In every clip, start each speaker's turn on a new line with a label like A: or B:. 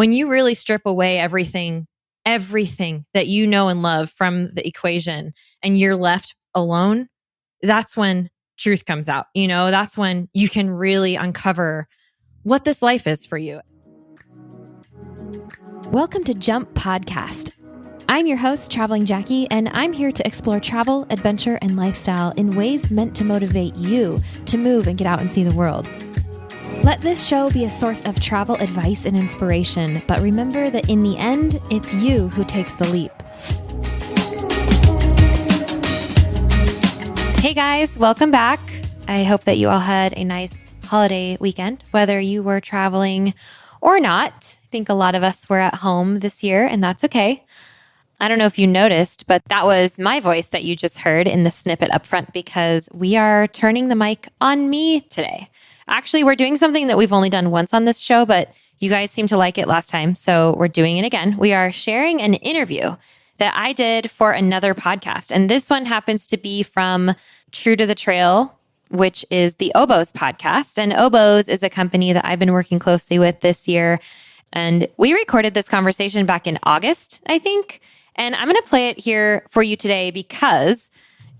A: when you really strip away everything that you know and love from the equation and you're left alone, that's when truth comes out. That's when you can really uncover what this life is for you.
B: Welcome to Jump Podcast. I'm your host, Traveling Jackie, and I'm here to explore travel, adventure, and lifestyle in ways meant to motivate you to move and get out and see the world. Let this show be a source of travel advice and inspiration, but remember that in the end, it's you who takes the leap. Hey guys, welcome back. I hope that you all had a nice holiday weekend, whether you were traveling or not. I think a lot of us were at home this year, and that's okay. I don't know if you noticed, but that was my voice that you just heard in the snippet up front because we are turning the mic on me today. Actually, we're doing something that we've only done once on this show, but you guys seemed to like it last time, so we're doing it again. We are sharing an interview that I did for another podcast, and this one happens to be from True to the Trail, which is the Oboz podcast. And Oboz is a company that I've been working closely with this year, and we recorded this conversation back in August, I think, and I'm going to play it here for you today because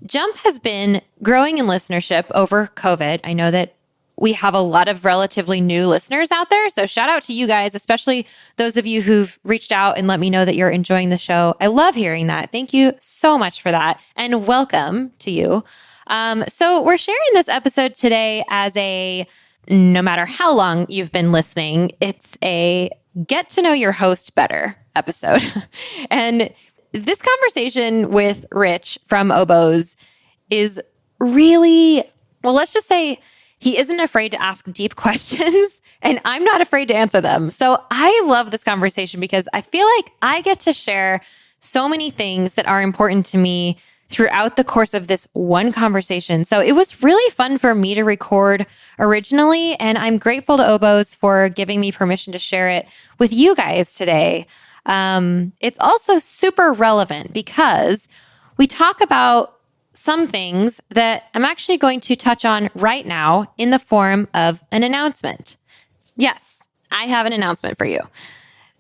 B: Jump has been growing in listenership over COVID. I know that we have a lot of relatively new listeners out there. So shout out to you guys, especially those of you who've reached out and let me know that you're enjoying the show. I love hearing that. Thank you so much for that. And welcome to you. So we're sharing this episode today as no matter how long you've been listening, it's a get to know your host better episode. And this conversation with Rich from Oboz is really, well, let's just say, he isn't afraid to ask deep questions, and I'm not afraid to answer them. So I love this conversation because I feel like I get to share so many things that are important to me throughout the course of this one conversation. So it was really fun for me to record originally, and I'm grateful to Oboz for giving me permission to share it with you guys today. It's also super relevant because we talk about some things that I'm actually going to touch on right now in the form of an announcement. Yes, I have an announcement for you.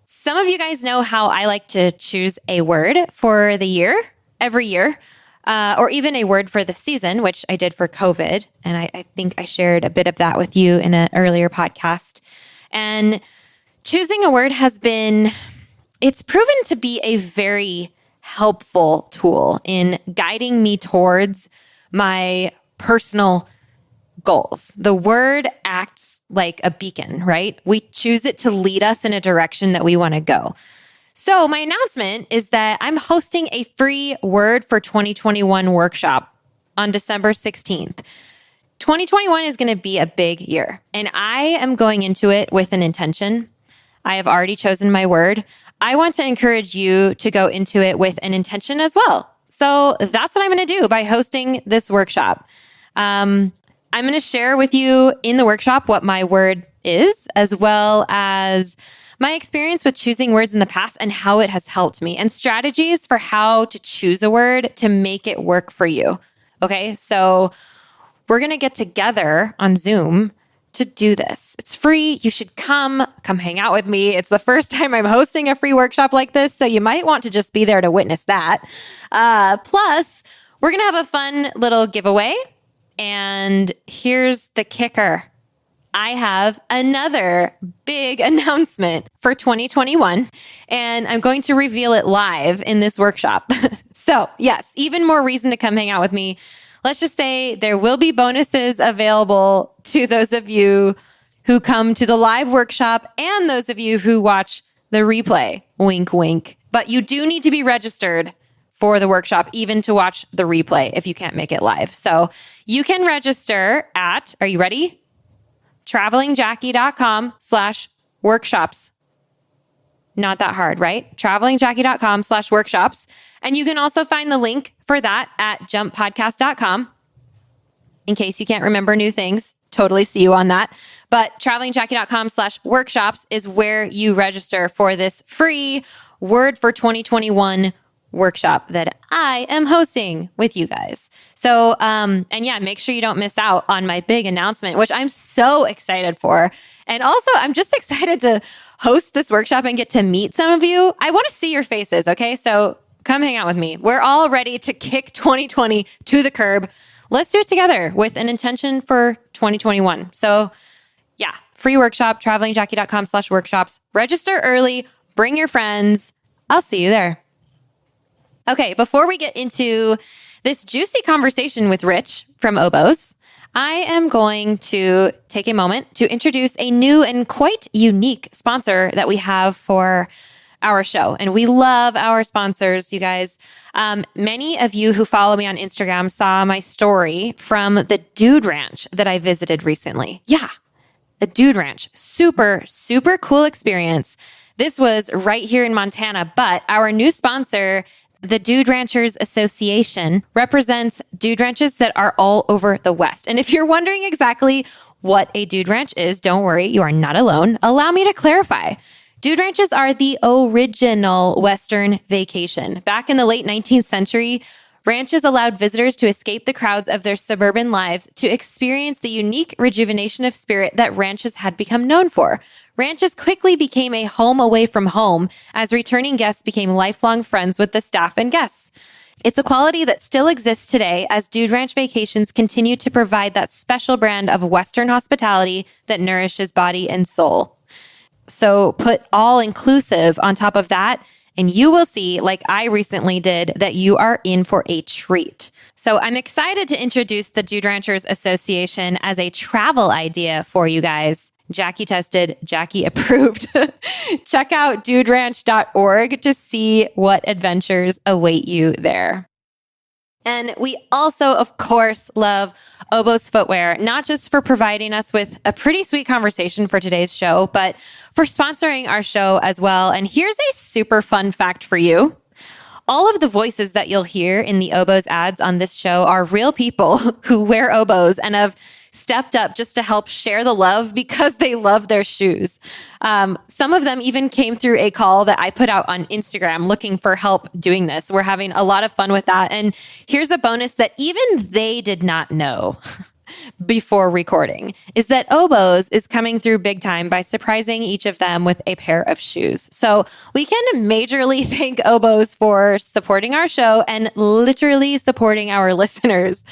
B: Some of you guys know how I like to choose a word for the year, every year, or even a word for the season, which I did for COVID. And I think I shared a bit of that with you in an earlier podcast. And choosing a word it's proven to be a very helpful tool in guiding me towards my personal goals. The word acts like a beacon, right? We choose it to lead us in a direction that we want to go. So my announcement is that I'm hosting a free Word for 2021 workshop on December 16th. 2021 is going to be a big year, and I am going into it with an intention. I have already chosen my word. I want to encourage you to go into it with an intention as well. So that's what I'm going to do by hosting this workshop. I'm going to share with you in the workshop what my word is, as well as my experience with choosing words in the past and how it has helped me, and strategies for how to choose a word to make it work for you. Okay, so we're going to get together on Zoom to do this. It's free. You should come hang out with me. It's the first time I'm hosting a free workshop like this, so you might want to just be there to witness that. Plus, we're going to have a fun little giveaway. And here's the kicker. I have another big announcement for 2021, and I'm going to reveal it live in this workshop. So yes, even more reason to come hang out with me. Let's just say there will be bonuses available to those of you who come to the live workshop and those of you who watch the replay. Wink, wink. But you do need to be registered for the workshop, even to watch the replay if you can't make it live. So you can register at, are you ready? travelingjackie.com/workshops. Not that hard, right? travelingjackie.com/workshops. And you can also find the link for that at jumppodcast.com. In case you can't remember new things, totally see you on that. But travelingjackie.com/workshops is where you register for this free Word for 2021 workshop that I am hosting with you guys. So, make sure you don't miss out on my big announcement, which I'm so excited for. And also, I'm just excited to host this workshop and get to meet some of you. I want to see your faces, okay? So come hang out with me. We're all ready to kick 2020 to the curb. Let's do it together with an intention for 2021. So yeah, free workshop, travelingjackie.com/workshops. Register early, bring your friends. I'll see you there. Okay, before we get into this juicy conversation with Rich from Oboz, I am going to take a moment to introduce a new and quite unique sponsor that we have for our show. And we love our sponsors, you guys. Many of you who follow me on Instagram saw my story from the Dude Ranch that I visited recently. Yeah, the Dude Ranch. Super, super cool experience. This was right here in Montana, but our new sponsor, the Dude Ranchers Association, represents dude ranches that are all over the West. And if you're wondering exactly what a dude ranch is, don't worry, you are not alone. Allow me to clarify. Dude ranches are the original Western vacation. Back in the late 19th century, ranches allowed visitors to escape the crowds of their suburban lives to experience the unique rejuvenation of spirit that ranches had become known for. Ranches quickly became a home away from home as returning guests became lifelong friends with the staff and guests. It's a quality that still exists today as Dude Ranch vacations continue to provide that special brand of Western hospitality that nourishes body and soul. So put all inclusive on top of that, and you will see, like I recently did, that you are in for a treat. So I'm excited to introduce the Dude Ranchers Association as a travel idea for you guys. Jackie tested, Jackie approved. Check out duderanch.org to see what adventures await you there. And we also, of course, love Oboz Footwear, not just for providing us with a pretty sweet conversation for today's show, but for sponsoring our show as well. And here's a super fun fact for you. All of the voices that you'll hear in the Oboz ads on this show are real people who wear Oboz and have stepped up just to help share the love because they love their shoes. Some of them even came through a call that I put out on Instagram looking for help doing this. We're having a lot of fun with that. And here's a bonus that even they did not know before recording is that Oboz is coming through big time by surprising each of them with a pair of shoes. So we can majorly thank Oboz for supporting our show and literally supporting our listeners.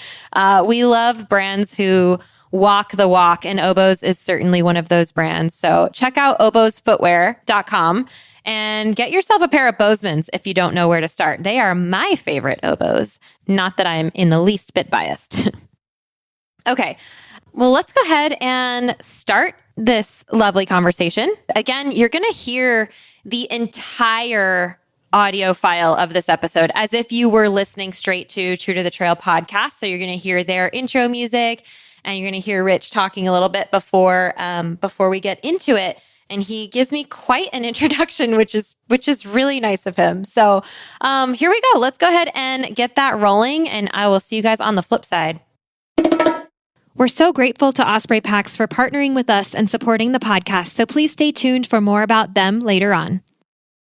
B: We love brands who walk the walk, and Oboz is certainly one of those brands. So check out obozfootwear.com and get yourself a pair of Bozeman's if you don't know where to start. They are my favorite Oboz. Not that I'm in the least bit biased. Okay, well, let's go ahead and start this lovely conversation. Again, you're going to hear the entire audio file of this episode as if you were listening straight to True to the Trail podcast. So you're going to hear their intro music, and you're going to hear Rich talking a little bit before we get into it. And he gives me quite an introduction, which is really nice of him. So here we go. Let's go ahead and get that rolling, and I will see you guys on the flip side. We're so grateful to Osprey Packs for partnering with us and supporting the podcast, so please stay tuned for more about them later on.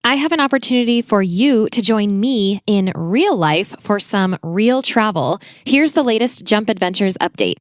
B: I have an opportunity for you to join me in real life for some real travel. Here's the latest Jump Adventures update.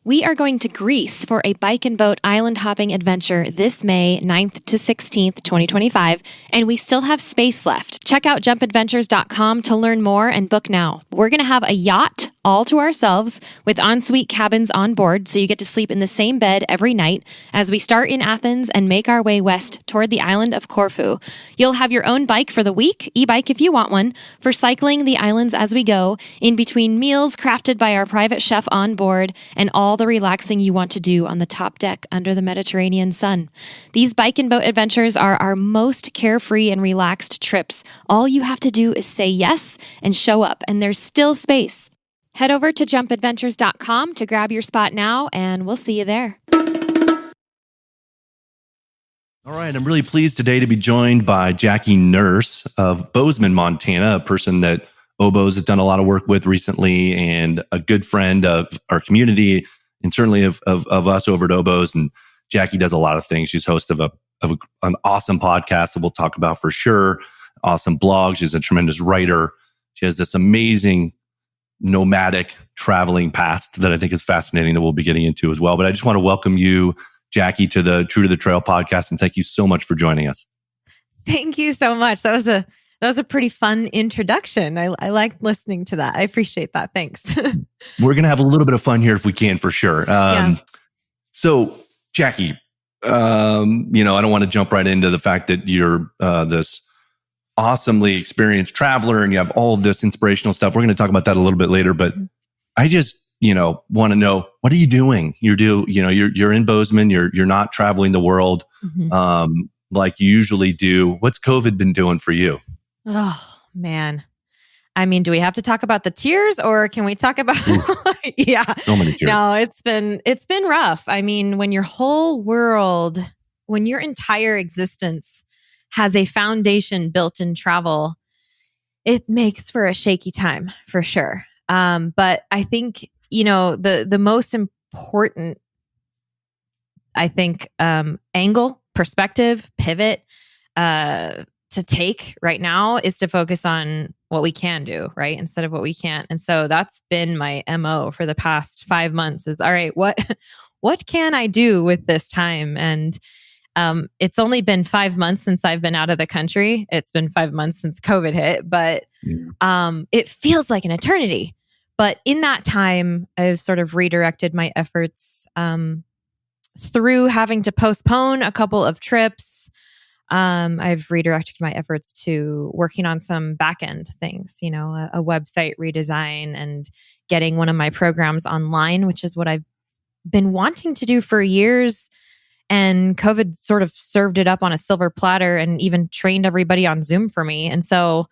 B: We are going to Greece for a bike and boat island hopping adventure this May 9th to 16th, 2025, and we still have space left. Check out jumpadventures.com to learn more and book now. We're going to have a yacht all to ourselves with ensuite cabins on board, so you get to sleep in the same bed every night as we start in Athens and make our way west toward the island of Corfu. You'll have your own bike for the week, e-bike if you want one, for cycling the islands as we go, in between meals crafted by our private chef on board, and all the relaxing you want to do on the top deck under the Mediterranean sun. These bike and boat adventures are our most carefree and relaxed trips. All you have to do is say yes and show up, and there's still space. Head over to jumpadventures.com to grab your spot now, and we'll see you there.
C: All right, I'm really pleased today to be joined by Jackie Nurse of Bozeman, Montana, a person that Oboz has done a lot of work with recently and a good friend of our community and certainly of us over at Oboz. And Jackie does a lot of things. She's host of an awesome podcast that we'll talk about for sure. awesome blog. She's a tremendous writer. She has this amazing nomadic traveling past that I think is fascinating that we'll be getting into as well. But I just want to welcome you, Jackie, to the True to the Trail podcast. And thank you so much for joining us.
A: Thank you so much. That was a pretty fun introduction. I liked listening to that. I appreciate that. Thanks.
C: We're going to have a little bit of fun here if we can, for sure. So Jackie, I don't want to jump right into the fact that you're this awesomely experienced traveler and you have all of this inspirational stuff. We're going to talk about that a little bit later, but I just, want to know, what are you doing? You're in Bozeman, you're not traveling the world, like you usually do. What's COVID been doing for you?
A: Oh man. I mean, do we have to talk about the tears or can we talk about, yeah,
C: so many tears.
A: No, it's been rough. I mean, when your whole world, when your entire existence has a foundation built in travel, it makes for a shaky time for sure. But I think, the most important, angle, perspective, pivot, to take right now is to focus on what we can do, right? Instead of what we can't. And so that's been my MO for the past 5 months is, all right, what can I do with this time? And it's only been 5 months since I've been out of the country. It's been 5 months since COVID hit, but it feels like an eternity. But in that time, I've sort of redirected my efforts through having to postpone a couple of trips. I've redirected my efforts to working on some back-end things, a website redesign and getting one of my programs online, which is what I've been wanting to do for years. And COVID sort of served it up on a silver platter and even trained everybody on Zoom for me. And so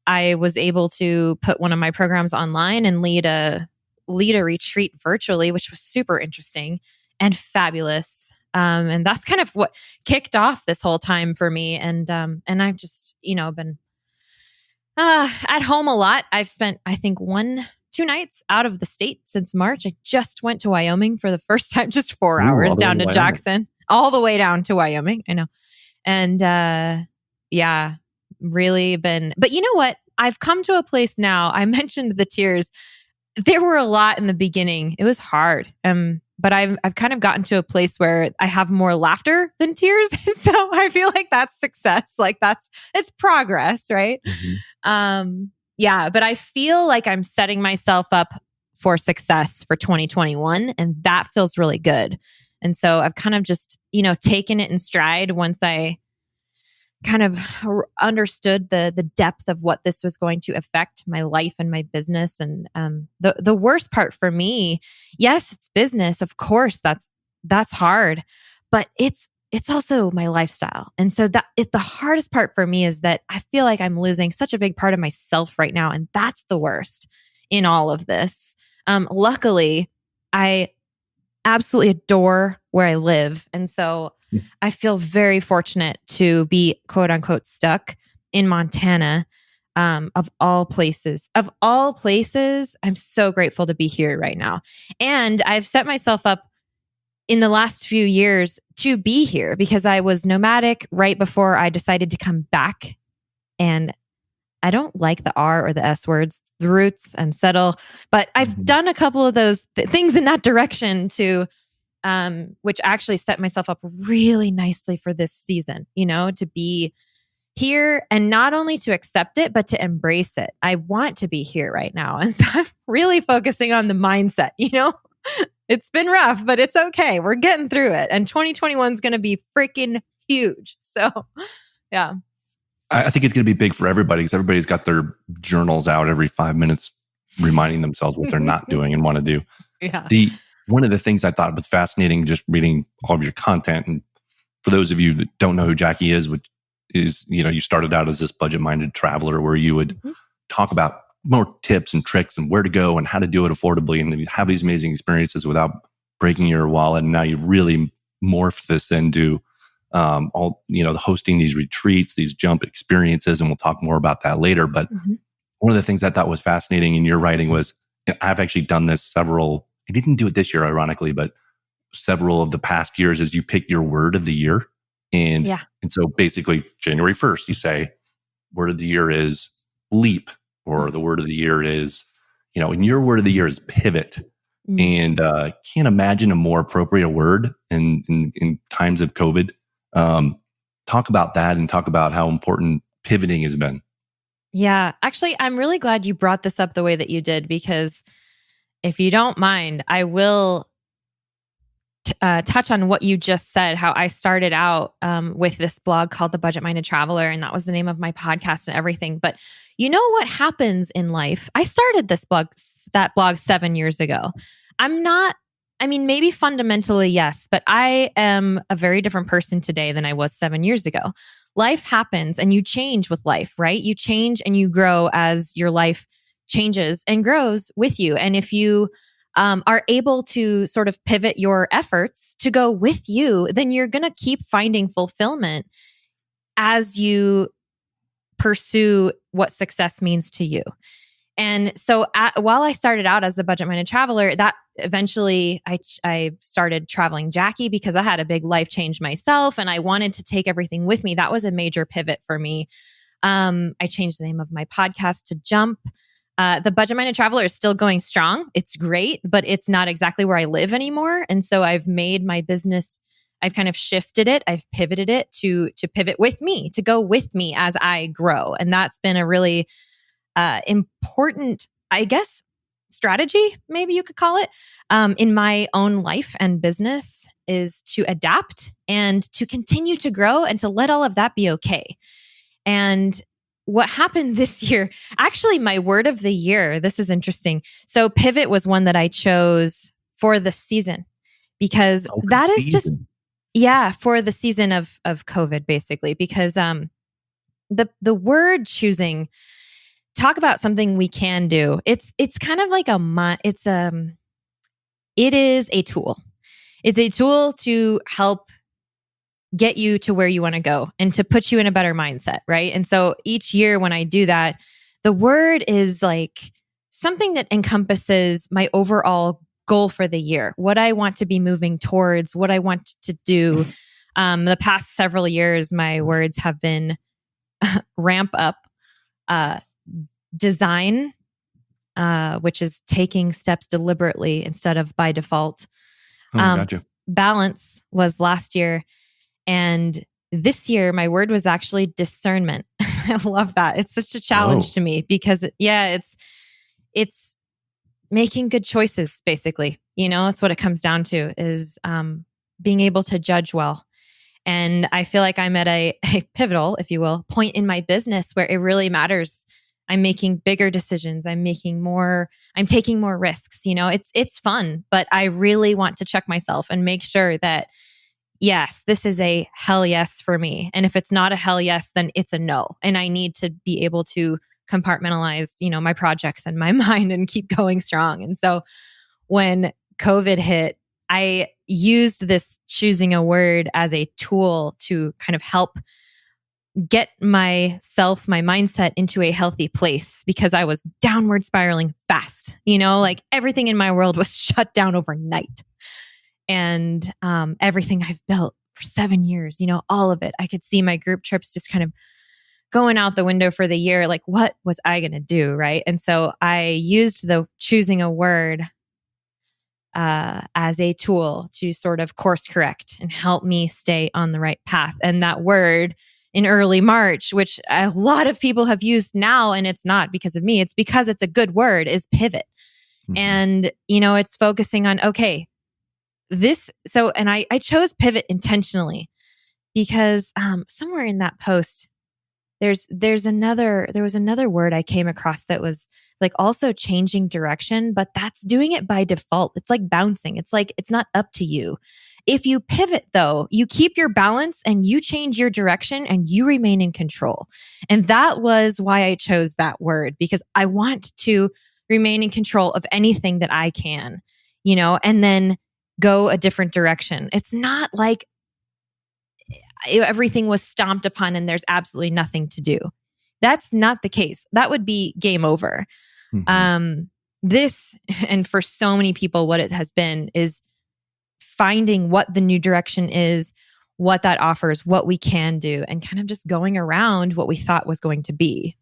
A: I was able to put one of my programs online and lead a retreat virtually, which was super interesting and fabulous. And that's kind of what kicked off this whole time for me. And I've just, been at home a lot. I've spent, I think, 2 nights out of the state since March. I just went to Wyoming for the first time, just 4 hours down to Jackson, all the way down to Wyoming. I know. And really been, but you know what? I've come to a place now. I mentioned the tears. There were a lot in the beginning. It was hard. But I've kind of gotten to a place where I have more laughter than tears. So I feel like that's success. Like it's progress, right? But I feel like I'm setting myself up for success for 2021. And that feels really good. And so I've kind of just, taken it in stride once I kind of understood the depth of what this was going to affect my life and my business. And the worst part for me, yes, it's business. Of course, that's hard, but it's also my lifestyle. And so the hardest part for me is that I feel like I'm losing such a big part of myself right now. And that's the worst in all of this. Luckily, I absolutely adore where I live. And so I feel very fortunate to be quote unquote stuck in Montana. Of all places, I'm so grateful to be here right now. And I've set myself up in the last few years to be here because I was nomadic right before I decided to come back. And I don't like the R or the S words, the roots and settle, but I've done a couple of those things in that direction to which actually set myself up really nicely for this season, to be here and not only to accept it, but to embrace it. I want to be here right now. And so I'm really focusing on the mindset, it's been rough, but it's okay. We're getting through it. And 2021 is going to be freaking huge. So yeah.
C: I think it's going to be big for everybody because everybody's got their journals out every 5 minutes, reminding themselves what they're not doing and want to do.
A: Yeah.
C: One of the things I thought was fascinating, just reading all of your content, and for those of you that don't know who Jackie is, which is, you started out as this budget-minded traveler where you would talk about more tips and tricks and where to go and how to do it affordably and you have these amazing experiences without breaking your wallet. And now you've really morphed this into hosting these retreats, these jump experiences, and we'll talk more about that later. But one of the things I thought was fascinating in your writing was, I've actually done this I didn't do it this year, ironically, but several of the past years is you pick your word of the year. And so basically January 1st, you say, word of the year is leap, or the word of the year is, and your word of the year is pivot. And can't imagine a more appropriate word in times of COVID. Talk about that and talk about how important pivoting has been.
A: Yeah, actually, I'm really glad you brought this up the way that you did, because if you don't mind, I will touch on what you just said, how I started out with this blog called The Budget Minded Traveler, and that was the name of my podcast and everything. But you know what happens in life? I started that blog 7 years ago. Maybe fundamentally, yes, but I am a very different person today than I was 7 years ago. Life happens and you change with life, right? You change and you grow as your life changes and grows with you. And if you are able to sort of pivot your efforts to go with you, then you're going to keep finding fulfillment as you pursue what success means to you. And so while I started out as the budget minded traveler, that eventually I started traveling Jackie because I had a big life change myself and I wanted to take everything with me. That was a major pivot for me. I changed the name of my podcast to Jump. The budget minded traveler is still going strong. It's great, but it's not exactly where I live anymore. And so I've made my business, I've kind of shifted it. I've pivoted it to pivot with me, to go with me as I grow. And that's been a really important, I guess, strategy, maybe you could call it, in my own life and business, is to adapt and to continue to grow and to let all of that be okay. And what happened this year, actually, my word of the year, this is interesting. So pivot was one that I chose for the season, because that is just, for the season of COVID, basically, because the word choosing, talk about something we can do. It's kind of like it is a tool. It's a tool to help get you to where you want to go and to put you in a better mindset, right? And so each year when I do that, the word is like something that encompasses my overall goal for the year, what I want to be moving towards, what I want to do. The past several years, my words have been ramp up, design, which is taking steps deliberately instead of by default.
C: Gotcha. Balance
A: was last year. And this year, my word was actually discernment. I love that. It's such a challenge to me because, it's making good choices, basically. It's what it comes down to, is being able to judge well. And I feel like I'm at a pivotal, if you will, point in my business where it really matters. I'm making bigger decisions. I'm taking more risks. It's fun, but I really want to check myself and make sure that, yes, this is a hell yes for me. And if it's not a hell yes, then it's a no. And I need to be able to compartmentalize, my projects and my mind and keep going strong. And so when COVID hit, I used this choosing a word as a tool to kind of help get my mindset into a healthy place, because I was downward spiraling fast. Like everything in my world was shut down overnight. And everything I've built for 7 years, all of it, I could see my group trips just kind of going out the window for the year. Like, what was I going to do? Right. And so I used the choosing a word as a tool to sort of course correct and help me stay on the right path. And that word in early March, which a lot of people have used now, and it's not because of me, it's because it's a good word, is pivot. Mm-hmm. And, it's focusing on, okay, and I chose pivot intentionally because somewhere in that post, there was another word I came across that was like also changing direction, but that's doing it by default. It's like bouncing. It's like, it's not up to you. If you pivot though, you keep your balance and you change your direction and you remain in control. And that was why I chose that word, because I want to remain in control of anything that I can, and then go a different direction. It's not like everything was stomped upon and there's absolutely nothing to do. That's not the case. That would be game over. Mm-hmm. This, and for so many people, what it has been is finding what the new direction is, what that offers, what we can do, and kind of just going around what we thought was going to be,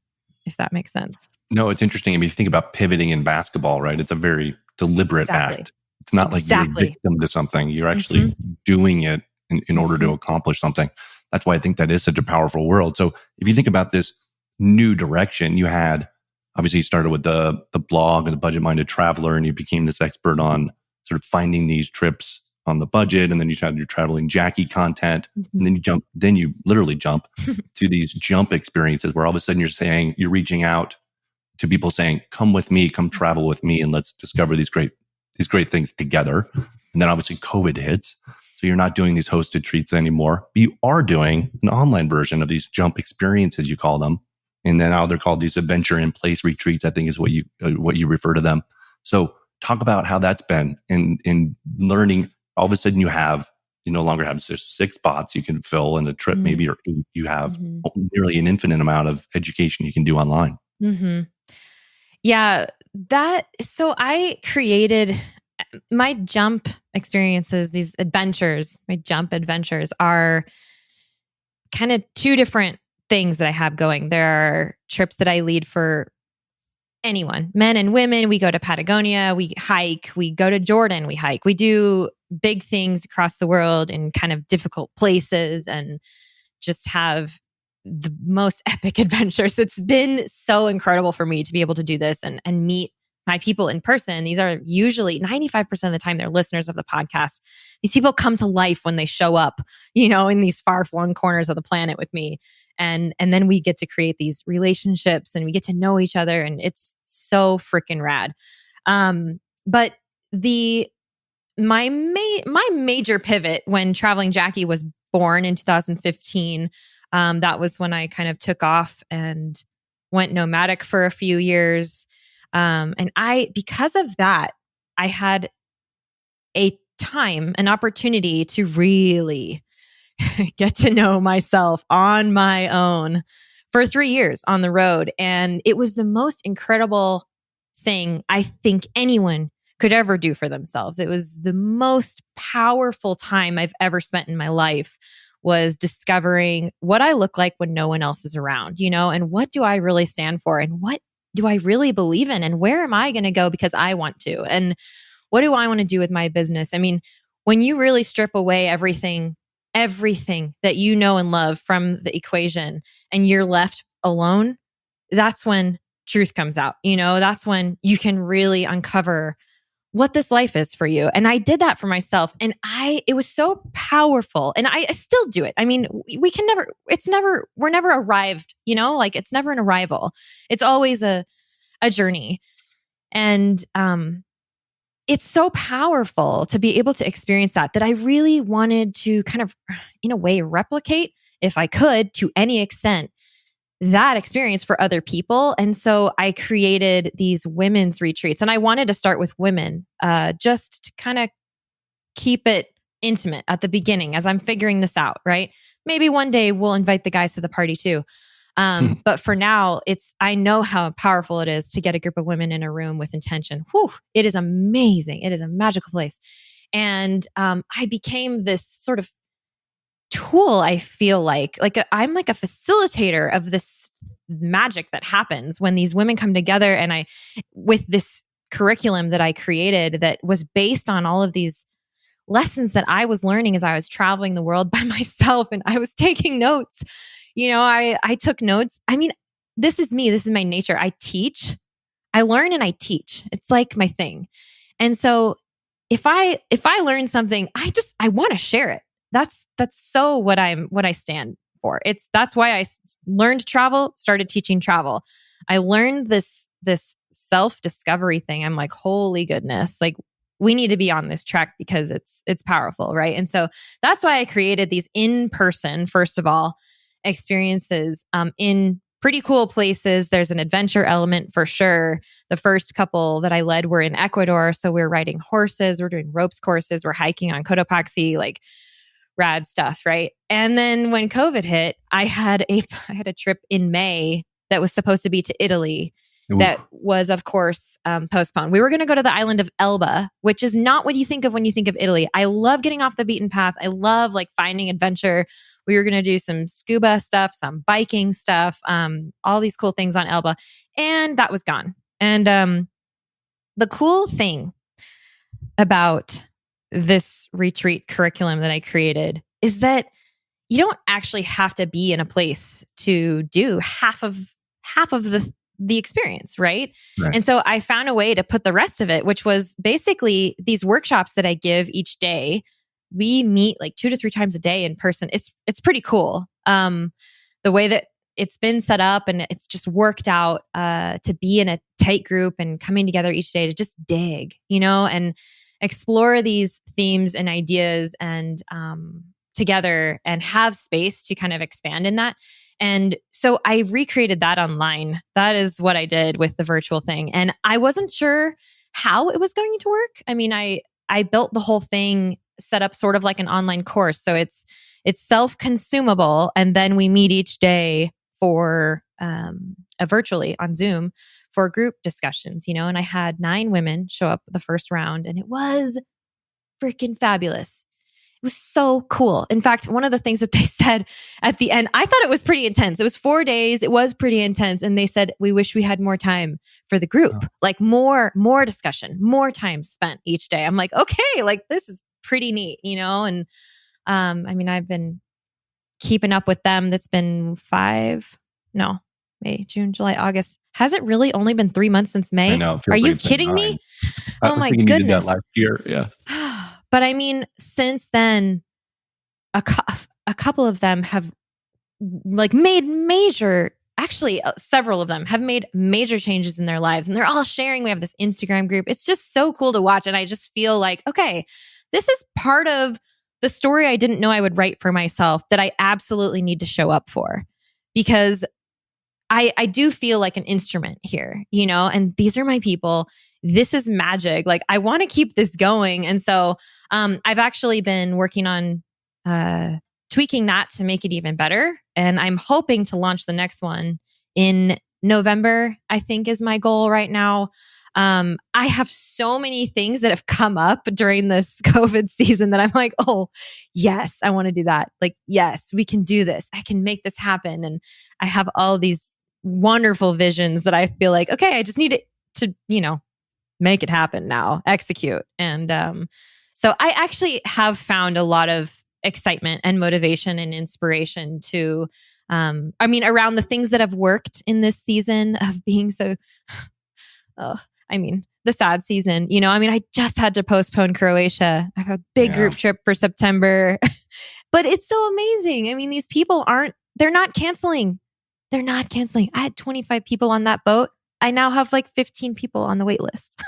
A: if that makes sense.
C: No, it's interesting. I mean, you think about pivoting in basketball, right? It's a very deliberate
A: Exactly.
C: act. It's not like you're a
A: Exactly.
C: victim to something. You're actually doing it in order to accomplish something. That's why I think that is such a powerful world. So if you think about this new direction, you had, obviously you started with the blog and the Budget Minded Traveler, and you became this expert on sort of finding these trips on the budget. And then you had your traveling Jackie content. And then you literally jump to these jump experiences where all of a sudden you're reaching out to people saying, come with me, come travel with me, and let's discover these great things together. And then obviously COVID hits. So you're not doing these hosted treats anymore, but you are doing an online version of these jump experiences, you call them. And then now they're called these adventure in place retreats, I think is what you refer to them. So talk about how that's been in learning. All of a sudden you no longer have 6 spots you can fill in a trip, maybe, or 8. You have nearly an infinite amount of education you can do online.
A: Yeah, so I created my jump experiences, these adventures. My jump adventures are kind of 2 different things that I have going. There are trips that I lead for anyone, men and women. We go to Patagonia, we hike, we go to Jordan, we hike, we do big things across the world in kind of difficult places and just have the most epic adventures. It's been so incredible for me to be able to do this and meet my people in person. These are usually 95% of the time they're listeners of the podcast. These people come to life when they show up, in these far-flung corners of the planet with me. And then we get to create these relationships and we get to know each other, and it's so freaking rad. But my major pivot when Traveling Jackie was born in 2015, that was when I kind of took off and went nomadic for a few years. And because of that, I had an opportunity to really get to know myself on my own for 3 years on the road. And it was the most incredible thing I think anyone could ever do for themselves. It was the most powerful time I've ever spent in my life, was discovering what I look like when no one else is around, and what do I really stand for, and what do I really believe in, and where am I going to go because I want to, and what do I want to do with my business? I mean, when you really strip away everything that you know and love from the equation and you're left alone, that's when truth comes out. That's when you can really uncover what this life is for you. And I did that for myself, and it was so powerful, and I still do it. I mean, we're never arrived, like it's never an arrival. It's always a journey. And it's so powerful to be able to experience that I really wanted to kind of, in a way, replicate, if I could, to any extent, that experience for other people. And so I created these women's retreats, and I wanted to start with women, just to kind of keep it intimate at the beginning as I'm figuring this out, right? Maybe one day we'll invite the guys to the party too. But for now, I know how powerful it is to get a group of women in a room with intention. Whew, it is amazing. It is a magical place. And I became this sort of tool. I feel like I'm like a facilitator of this magic that happens when these women come together, and with this curriculum that I created that was based on all of these lessons that I was learning as I was traveling the world by myself, and I was taking notes. I took notes. I mean, this is me. This is my nature. I learn and I teach. It's like my thing. And so if I learn something, I want to share it. That's so what I stand for. That's why I learned to travel, started teaching travel. I learned this self-discovery thing. I'm like, holy goodness, like we need to be on this track because it's powerful, right? And so that's why I created these in-person, first of all, experiences in pretty cool places. There's an adventure element for sure. The first couple that I led were in Ecuador. So we're riding horses, we're doing ropes courses, we're hiking on Cotopaxi, like rad stuff, right? And then when COVID hit, I had a trip in May that was supposed to be to Italy.
C: Ooh.
A: that was, of course, postponed. We were going to go to the island of Elba, which is not what you think of when you think of Italy. I love getting off the beaten path. I love like finding adventure. We were going to do some scuba stuff, some biking stuff, all these cool things on Elba. And that was gone. And the cool thing about this retreat curriculum that I created is that you don't actually have to be in a place to do half of the experience, right?
C: Right.
A: And so I found a way to put the rest of it, which was basically these workshops that I give each day. We meet like 2 to 3 times a day in person. It's pretty cool. The way that it's been set up and it's just worked out to be in a tight group and coming together each day to just dig, and explore these themes and ideas and together and have space to kind of expand in that. And so I recreated that online. That is what I did with the virtual thing. And I wasn't sure how it was going to work. I mean, I built the whole thing set up sort of like an online course. So it's self-consumable. And then we meet each day for virtually on Zoom for group discussions, and I had 9 women show up the first round and it was freaking fabulous. It was so cool. In fact, one of the things that they said at the end, I thought it was pretty intense. It was 4 days. It was pretty intense. And they said, we wish we had more time for the group, like more discussion, more time spent each day. I'm like, okay, like this is pretty neat, and I mean, I've been keeping up with them. That's been May, June, July, August. Has it really only been 3 months since May?
C: I know.
A: Are you kidding me? Oh my goodness.
C: You did that last year. Yeah.
A: But I mean, since then, a couple of them have like made major, actually several of them have made major changes in their lives and they're all sharing. We have this Instagram group. It's just so cool to watch. And I just feel like, okay, this is part of the story I didn't know I would write for myself that I absolutely need to show up for, because I do feel like an instrument here, and these are my people. This is magic. Like I want to keep this going. And so I've actually been working on tweaking that to make it even better. And I'm hoping to launch the next one in November, I think is my goal right now. I have so many things that have come up during this COVID season that I'm like, oh, yes, I want to do that. Like, yes, we can do this. I can make this happen. And I have all these wonderful visions that I feel like, okay, I just need it to, make it happen now, execute. And so I actually have found a lot of excitement and motivation and inspiration to, around the things that have worked in this season of being so, the sad season, I just had to postpone Croatia. I have a big group trip for September, but it's so amazing. I mean, these people they're not canceling. They're not canceling. I had 25 people on that boat. I now have like 15 people on the wait list.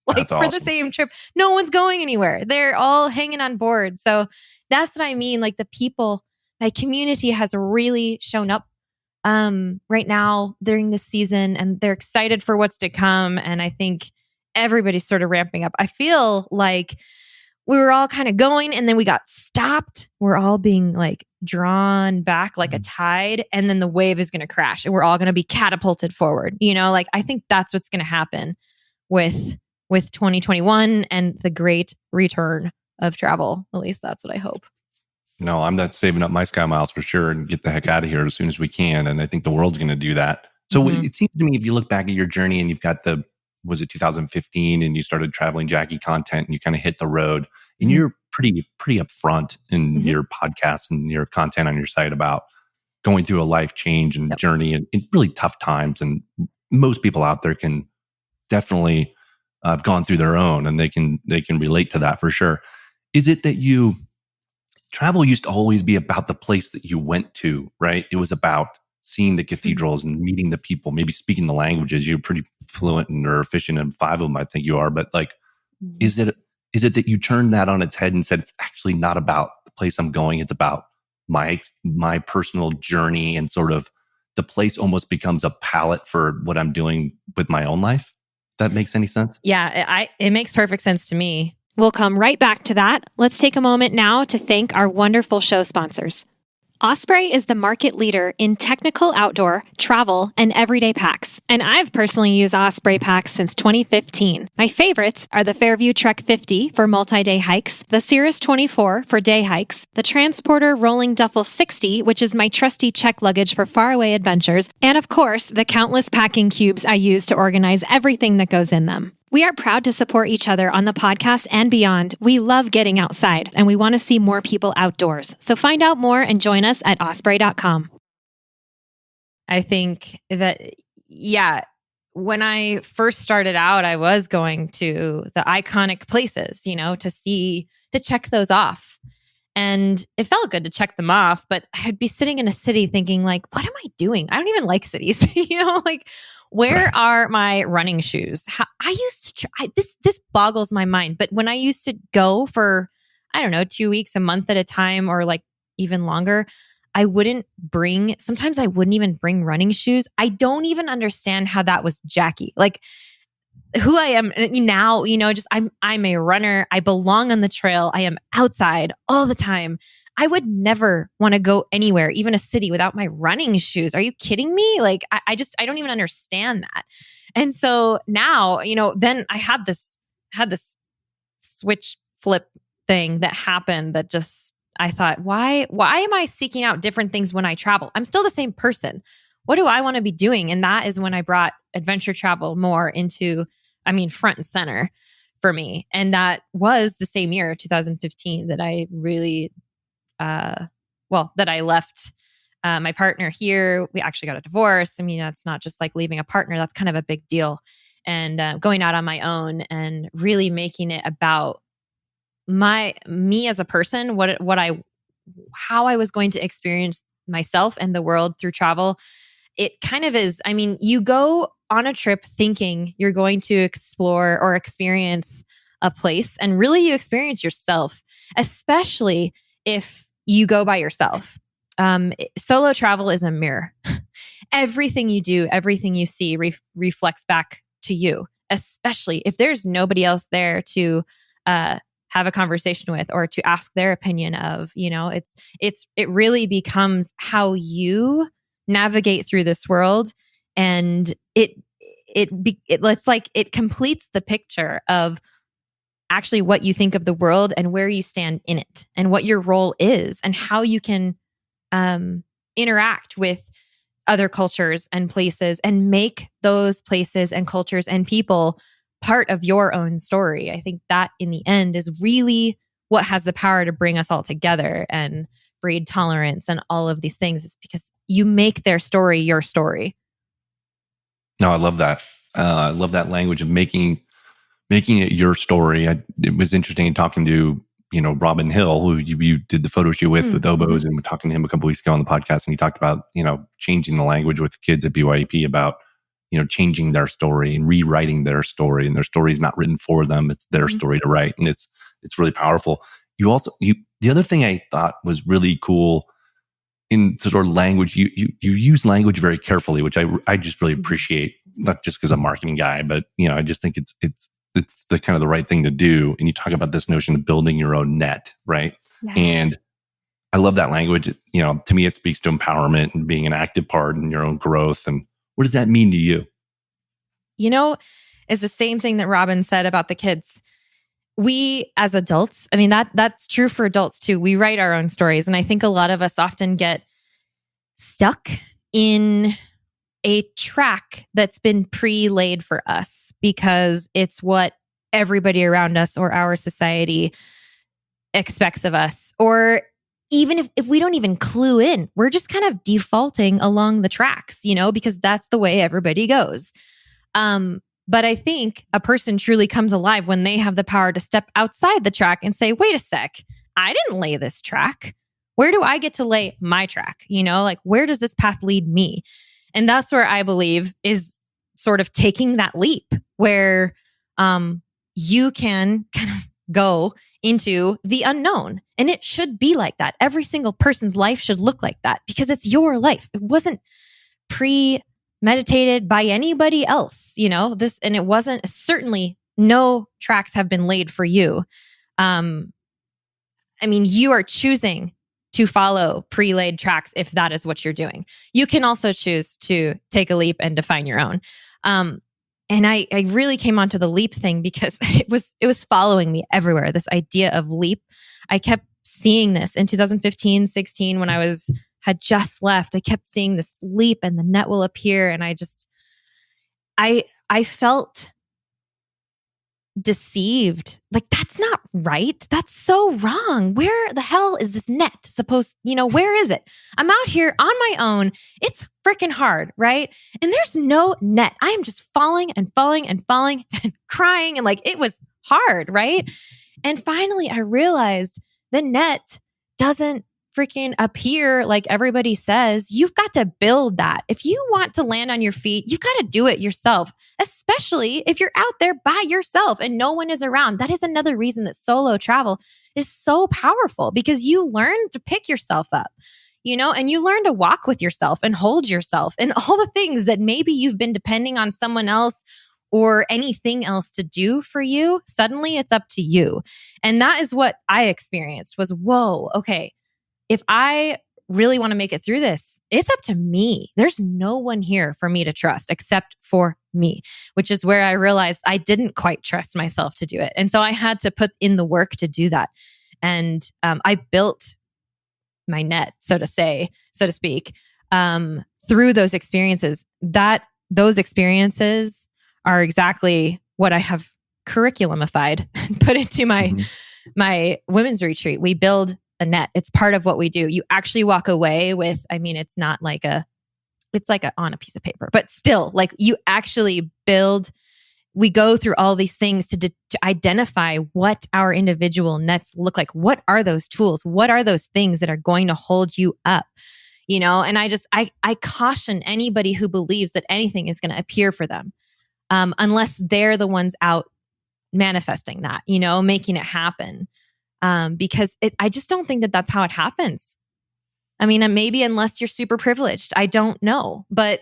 C: That's awesome.
A: For the same trip. No one's going anywhere. They're all hanging on board. So that's what I mean. Like the people, my community has really shown up right now during this season, and they're excited for what's to come. And I think everybody's sort of ramping up. I feel like we were all kind of going and then we got stopped. We're all being like drawn back like a tide, and then the wave is going to crash and we're all going to be catapulted forward. Like I think that's what's going to happen with 2021 and the great return of travel. At least that's what I hope.
C: No, I'm not saving up my Sky Miles for sure and get the heck out of here as soon as we can. And I think the world's going to do that. So it seems to me, if you look back at your journey and you've got was it 2015 and you started traveling Jackie content and you kind of hit the road, and you're pretty upfront in your podcast and your content on your site about going through a life change and journey and really tough times. And most people out there can definitely have gone through their own, and they can relate to that for sure. Is it that travel used to always be about the place that you went to, right? It was about seeing the cathedrals and meeting the people, maybe speaking the languages. You're pretty fluent and are efficient in 5 of them, I think you are. But like, is it that you turned that on its head and said, it's actually not about the place I'm going. It's about my personal journey, and sort of the place almost becomes a palette for what I'm doing with my own life? That makes any sense?
A: Yeah, it makes perfect sense to me.
B: We'll come right back to that. Let's take a moment now to thank our wonderful show sponsors. Osprey is the market leader in technical outdoor, travel, and everyday packs. And I've personally used Osprey packs since 2015. My favorites are the Fairview Trek 50 for multi-day hikes, the Cirrus 24 for day hikes, the Transporter Rolling Duffel 60, which is my trusty check luggage for faraway adventures, and of course, the countless packing cubes I use to organize everything that goes in them. We are proud to support each other on the podcast and beyond. We love getting outside, and we want to see more people outdoors. So find out more and join us at osprey.com.
A: I think that, yeah, when I first started out, I was going to the iconic places, to check those off. And it felt good to check them off, but I'd be sitting in a city thinking like, what am I doing? I don't even like cities, where are my running shoes? I used to try this boggles my mind. But when I used to go for, 2 weeks, a month at a time, or like even longer, sometimes I wouldn't even bring running shoes. I don't even understand how that was Jackie. Like who I am now, I'm a runner. I belong on the trail. I am outside all the time. I would never want to go anywhere, even a city, without my running shoes. Are you kidding me? Like, I don't even understand that. And so now, then I had this switch flip thing that happened that just, I thought, why am I seeking out different things when I travel? I'm still the same person. What do I want to be doing? And that is when I brought adventure travel more into, front and center for me. And that was the same year, 2015, that I really, that I left my partner here. We actually got a divorce. That's not just like leaving a partner. That's kind of a big deal. And going out on my own and really making it about me as a person, how I was going to experience myself and the world through travel. It kind of is, you go on a trip thinking you're going to explore or experience a place, and really you experience yourself, especially if you go by yourself. Solo travel is a mirror. Everything you do, everything you see reflects back to you, especially if there's nobody else there to have a conversation with or to ask their opinion of. It really becomes how you navigate through this world, and it completes the picture of actually what you think of the world and where you stand in it and what your role is and how you can interact with other cultures and places and make those places and cultures and people part of your own story. I think that in the end is really what has the power to bring us all together and breed tolerance and all of these things, is because you make their story your story.
C: No, I love that. I love that language of making it your story. It was interesting talking to, Robin Hill, who you did the photo shoot with Oboes, and we're talking to him a couple weeks ago on the podcast, and he talked about, changing the language with the kids at BYEP about, changing their story and rewriting their story, and their story is not written for them. It's their story to write. And it's really powerful. The other thing I thought was really cool in sort of language, you use language very carefully, which I just really appreciate, not just because I'm a marketing guy, but, I just think it's the kind of the right thing to do. And you talk about this notion of building your own net, right? Yeah. And I love that language. To me, it speaks to empowerment and being an active part in your own growth. And what does that mean to you?
A: It's the same thing that Robin said about the kids. We as adults, that's true for adults too. We write our own stories. And I think a lot of us often get stuck in a track that's been pre-laid for us because it's what everybody around us or our society expects of us. Or even if we don't even clue in, we're just kind of defaulting along the tracks, because that's the way everybody goes. But I think a person truly comes alive when they have the power to step outside the track and say, wait a sec, I didn't lay this track. Where do I get to lay my track? Where does this path lead me? And that's where I believe is sort of taking that leap where you can kind of go into the unknown. And it should be like that. Every single person's life should look like that because it's your life. It wasn't premeditated by anybody else, and it wasn't, certainly no tracks have been laid for you. You are choosing to follow pre-laid tracks if that is what you're doing. You can also choose to take a leap and define your own. And I really came onto the leap thing because it was following me everywhere. This idea of leap. I kept seeing this in 2015, 16 when had just left. I kept seeing this leap and the net will appear. And I felt deceived. Like, that's not right. That's so wrong. Where the hell is this net supposed, where is it? I'm out here on my own. It's freaking hard, right? And there's no net. I am just falling and falling and falling and crying. And like, it was hard, right? And finally I realized the net doesn't freaking appear like everybody says. You've got to build that. If you want to land on your feet, you've got to do it yourself, especially if you're out there by yourself and no one is around. That is another reason that solo travel is so powerful, because you learn to pick yourself up, and you learn to walk with yourself and hold yourself and all the things that maybe you've been depending on someone else or anything else to do for you. Suddenly it's up to you. And that is what I experienced was, whoa, okay. If I really want to make it through this, it's up to me. There's no one here for me to trust except for me, which is where I realized I didn't quite trust myself to do it. And so I had to put in the work to do that. And I built my net, so to speak, through those experiences. Those experiences are exactly what I have curriculumified and put into my women's retreat. We build a net. It's part of what we do. You actually walk away with, it's not like it's like on a piece of paper, but still, like, you actually build. We go through all these things to identify what our individual nets look like. What are those tools? What are those things that are going to hold you up? And I caution anybody who believes that anything is going to appear for them, unless they're the ones out manifesting that, making it happen. Because I just don't think that that's how it happens. Maybe unless you're super privileged, I don't know. But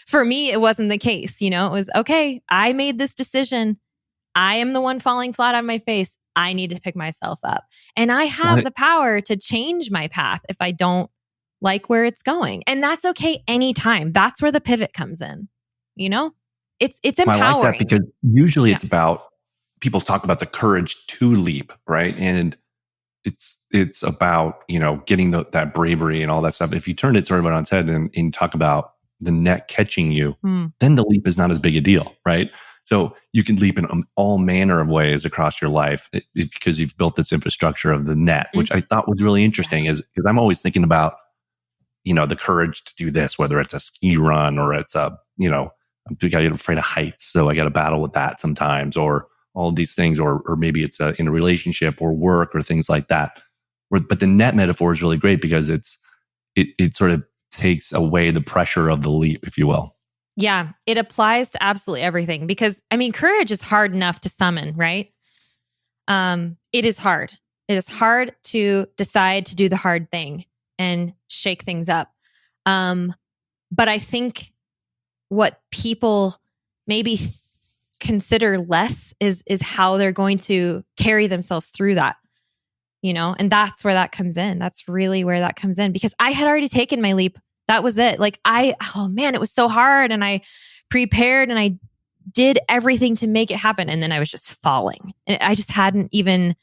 A: for me, it wasn't the case. It was, okay, I made this decision. I am the one falling flat on my face. I need to pick myself up. And I have the power to change my path if I don't like where it's going. And that's okay anytime. That's where the pivot comes in. It's empowering.
C: I like that because usually it's about, people talk about the courage to leap, right? And it's about, getting that bravery and all that stuff. If you turn it sort of on its head and talk about the net catching you, then the leap is not as big a deal, right? So you can leap in all manner of ways across your life because you've built this infrastructure of the net, which I thought was really interesting, is because I'm always thinking about, the courage to do this, whether it's a ski run or it's I get afraid of heights, so I got to battle with that sometimes, or all of these things, or maybe it's in a relationship or work or things like that. But the net metaphor is really great because it sort of takes away the pressure of the leap, if you will.
A: Yeah, it applies to absolutely everything because, courage is hard enough to summon, right? It is hard. It is hard to decide to do the hard thing and shake things up. But I think what people maybe consider less is how they're going to carry themselves through that, and that's where that comes in. That's really where that comes in, because I had already taken my leap. That was it. Like it was so hard, and I prepared and I did everything to make it happen. And then I was just falling, and I just hadn't even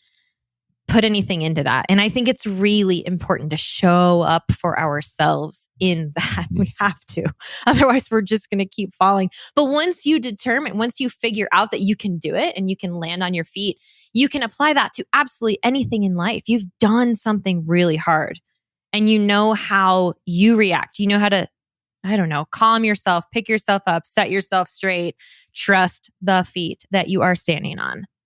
A: put anything into that. And I think it's really important to show up for ourselves in that. We have to. Otherwise, we're just going to keep falling. But once you figure out that you can do it and you can land on your feet, you can apply that to absolutely anything in life. You've done something really hard and you know how you react. You know how to, calm yourself, pick yourself up, set yourself straight, trust the feet that you are standing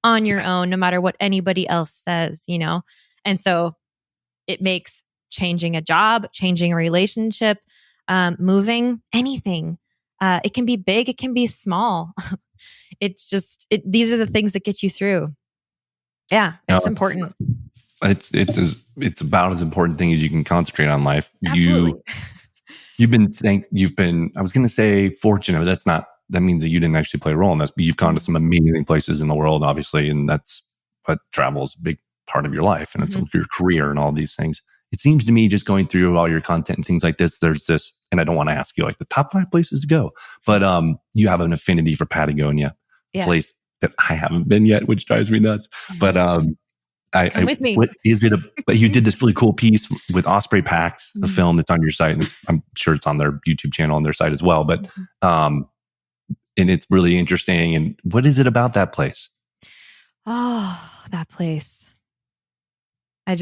A: on your own, no matter what anybody else says, And so it makes changing a job, changing a relationship, moving, anything. It can be big, it can be small. These are the things that get you through. Yeah, it's important.
C: It's about as important thing as you can concentrate on life.
A: Absolutely.
C: You've been, I was going to say fortunate, but that means that you didn't actually play a role in this, but you've gone to some amazing places in the world, obviously. And that's what travel is a big part of your life. And it's your career and all these things. it seems to me, just going through all your content and things like this, there's this, and I don't want to ask you like the top 5 places to go, but you have an affinity for Patagonia, a place that I haven't been yet, which drives me nuts. But
A: Come with me.
C: what is it? But you did this really cool piece with Osprey Packs, the film that's on your site, and I'm sure it's on their YouTube channel on their site as well. But and it's really interesting. And what is it about that place?
A: Oh, that place. I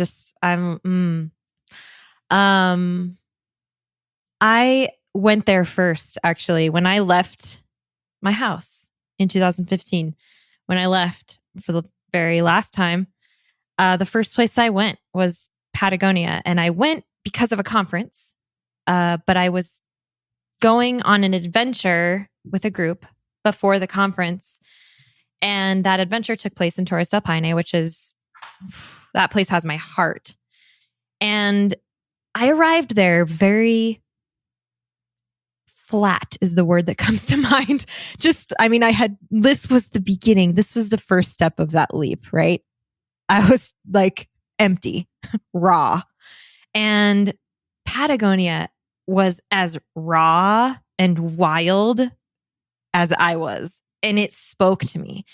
A: went there first, actually, when I left my house in 2015. When I left for the very last time, the first place I went was Patagonia. And I went because of a conference, but I was going on an adventure with a group before the conference. And that adventure took place in Torres del Paine, which is, that place has my heart. And I arrived there very flat is the word that comes to mind. This was the beginning. This was the first step of that leap, right? I was like empty, raw. And Patagonia was as raw and wild as I was. And it spoke to me.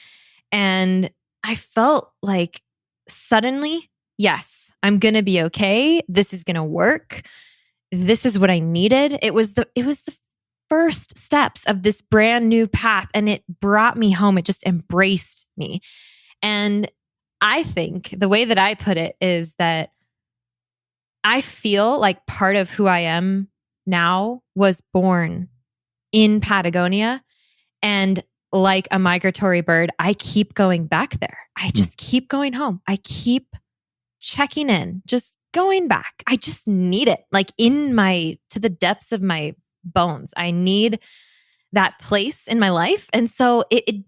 A: And I felt like suddenly, yes, I'm going to be okay. This is going to work. This is what I needed. It was the first steps of this brand new path, and it brought me home. It just embraced me. And I think the way that I put it is that I feel like part of who I am now was born in Patagonia. And like a migratory bird, I keep going back there. I just keep going home. I keep checking in, just going back. I just need it, like to the depths of my bones. I need that place in my life. And so it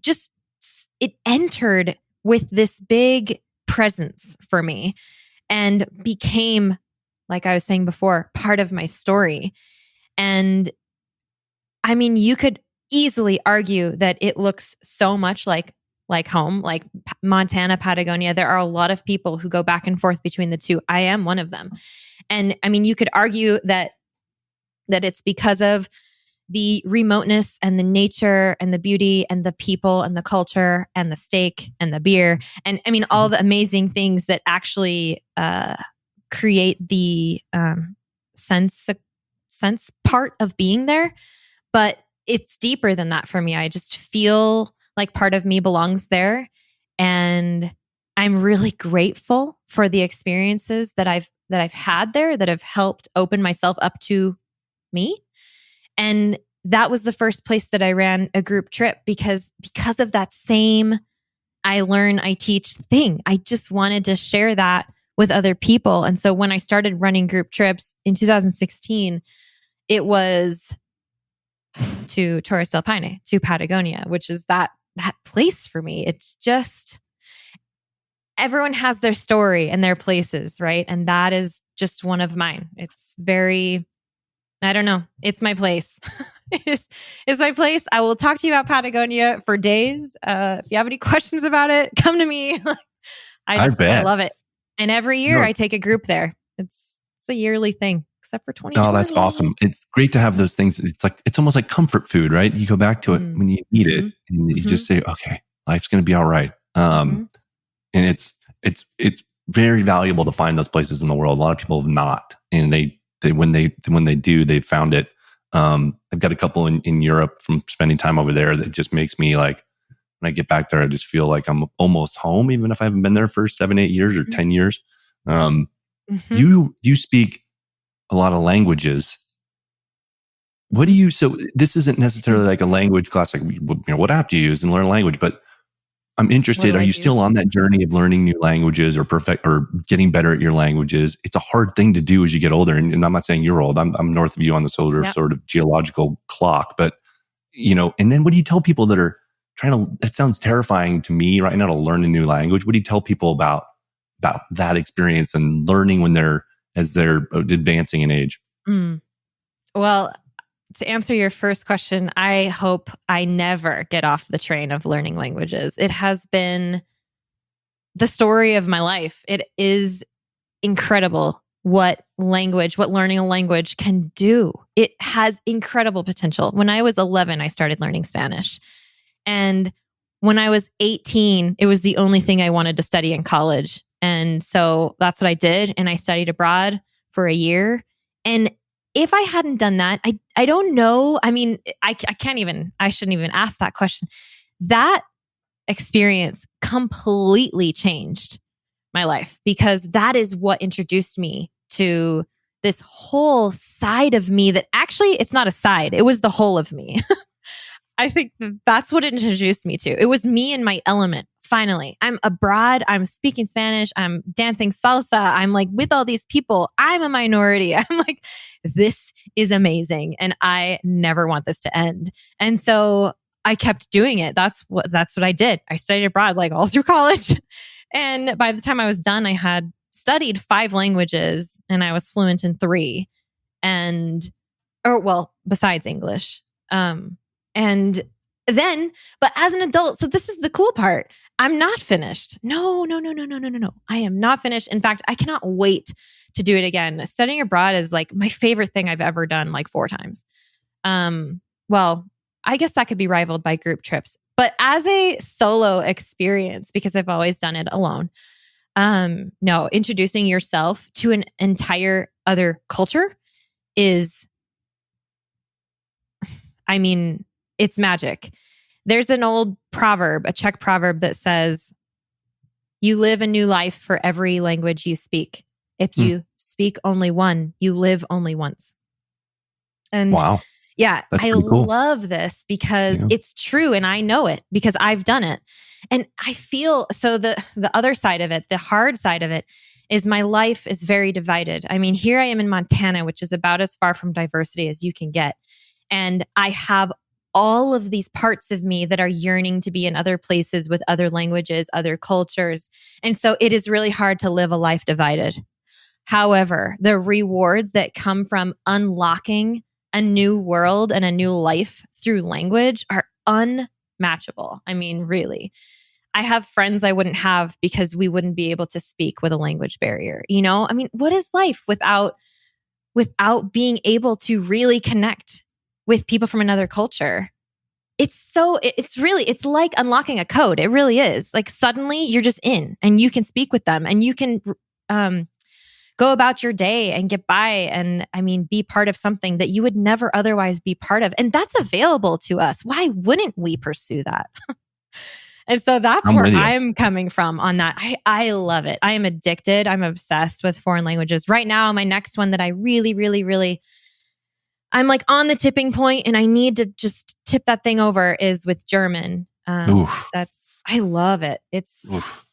A: entered with this big presence for me and became, like I was saying before, part of my story. And I mean, you could easily argue that it looks so much like home, like Montana, Patagonia. There are a lot of people who go back and forth between the two. I am one of them. And I mean, you could argue that it's because of the remoteness and the nature and the beauty and the people and the culture and the steak and the beer. And I mean, all the amazing things that actually create the sense part of being there. But it's deeper than that for me. I just feel like part of me belongs there. And I'm really grateful for the experiences that I've had there that have helped open myself up to me. And that was the first place that I ran a group trip because of that same I learn, I teach thing. I just wanted to share that with other people. And so when I started running group trips in 2016, it was to Torres del Paine, to Patagonia, which is that place for me. It's just, everyone has their story and their places, right? And that is just one of mine. It's very, I don't know. It's my place. It's my place. I will talk to you about Patagonia for days. If you have any questions about it, come to me. I love it. And every year I take a group there. It's a yearly thing, except for 2020.
C: Oh, that's awesome. It's great to have those things. It's almost like comfort food, right? You go back to it when you need it and you just say, okay, life's going to be all right. And it's very valuable to find those places in the world. A lot of people have not. And when they do, they've found it. I've got a couple in Europe from spending time over there that just makes me like, when I get back there, I just feel like I'm almost home, even if I haven't been there for 7-8 years or 10 years. Do you speak a lot of languages? So this isn't necessarily like a language class, like, what app do you use and learn a language? But I'm interested. Are you still on that journey of learning new languages or getting better at your languages? It's a hard thing to do as you get older. And I'm not saying you're old. I'm north of you on the sort of geological clock. But, and then what do you tell people that are that sounds terrifying to me right now, to learn a new language? What do you tell people about that experience and learning as they're advancing in age?
A: Well, to answer your first question, I hope I never get off the train of learning languages. It has been the story of my life. It is incredible what learning a language can do. It has incredible potential. When I was 11, I started learning Spanish. And when I was 18, it was the only thing I wanted to study in college. And so that's what I did. And I studied abroad for a year. And if I hadn't done that, I don't know. I mean, I shouldn't even ask that question. That experience completely changed my life, because that is what introduced me to this whole side of me that actually, it's not a side, it was the whole of me. I think that's what it introduced me to. It was me in my element. Finally, I'm abroad. I'm speaking Spanish. I'm dancing salsa. I'm like with all these people. I'm a minority. I'm like, this is amazing. And I never want this to end. And so I kept doing it. That's what I did. I studied abroad like all through college. And by the time I was done, I had studied 5 languages and I was fluent in 3. Besides English. But as an adult, so this is the cool part. I'm not finished. No. I am not finished. In fact, I cannot wait to do it again. Studying abroad is like my favorite thing I've ever done, like 4 times. I guess that could be rivaled by group trips, but as a solo experience, because I've always done it alone. No, introducing yourself to an entire other culture is, I mean, it's magic. There's an old proverb, a Czech proverb that says, you live a new life for every language you speak. If you speak only one, you live only once. And
C: wow.
A: Yeah, I
C: cool.
A: love this because it's true and I know it because I've done it. And I feel, so the other side of it, the hard side of it is my life is very divided. I mean, here I am in Montana, which is about as far from diversity as you can get. And I have all of these parts of me that are yearning to be in other places with other languages, other cultures. And so it is really hard to live a life divided. However, the rewards that come from unlocking a new world and a new life through language are unmatchable. I mean, really. I have friends I wouldn't have because we wouldn't be able to speak with a language barrier. You know, I mean, what is life without being able to really connect with people from another culture? It's like unlocking a code. It really is. Like suddenly you're just in and you can speak with them and you can go about your day and get by and, I mean, be part of something that you would never otherwise be part of. And that's available to us. Why wouldn't we pursue that? And so that's where I'm coming from on that. I love it. I am addicted. I'm obsessed with foreign languages. Right now, my next one that I really, really, really, I'm like on the tipping point and I need to just tip that thing over is with German. I love it. It's